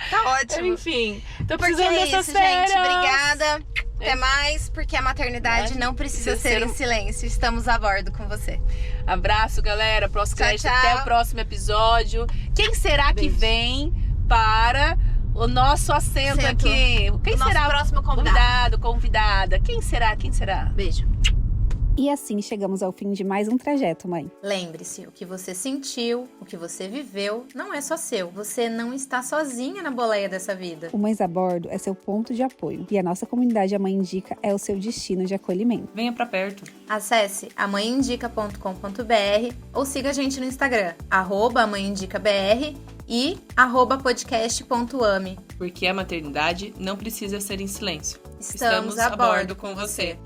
S1: Tá ótimo.
S3: Enfim, tô
S1: porque
S3: precisando dessas férias.
S1: Gente, obrigada. Até mais, porque a maternidade não precisa ser em silêncio. Estamos a bordo com você.
S3: Abraço, galera. Próximo crédito.
S1: Tchau.
S3: Até o próximo episódio. Quem será que vem para o nosso assento aqui? Quem será
S1: o próximo convidado?
S3: Convidada. Quem será?
S1: Beijo.
S2: E assim chegamos ao fim de mais um trajeto, mãe.
S1: Lembre-se, o que você sentiu, o que você viveu, não é só seu. Você não está sozinha na boleia dessa vida.
S2: O Mães a Bordo é seu ponto de apoio. E a nossa comunidade A Mãe Indica é o seu destino de acolhimento.
S3: Venha pra perto.
S1: Acesse amãeindica.com.br ou siga a gente no Instagram, @amãeindicabr e @podcast.ame.
S3: Porque a maternidade não precisa ser em silêncio.
S1: Estamos a bordo com você.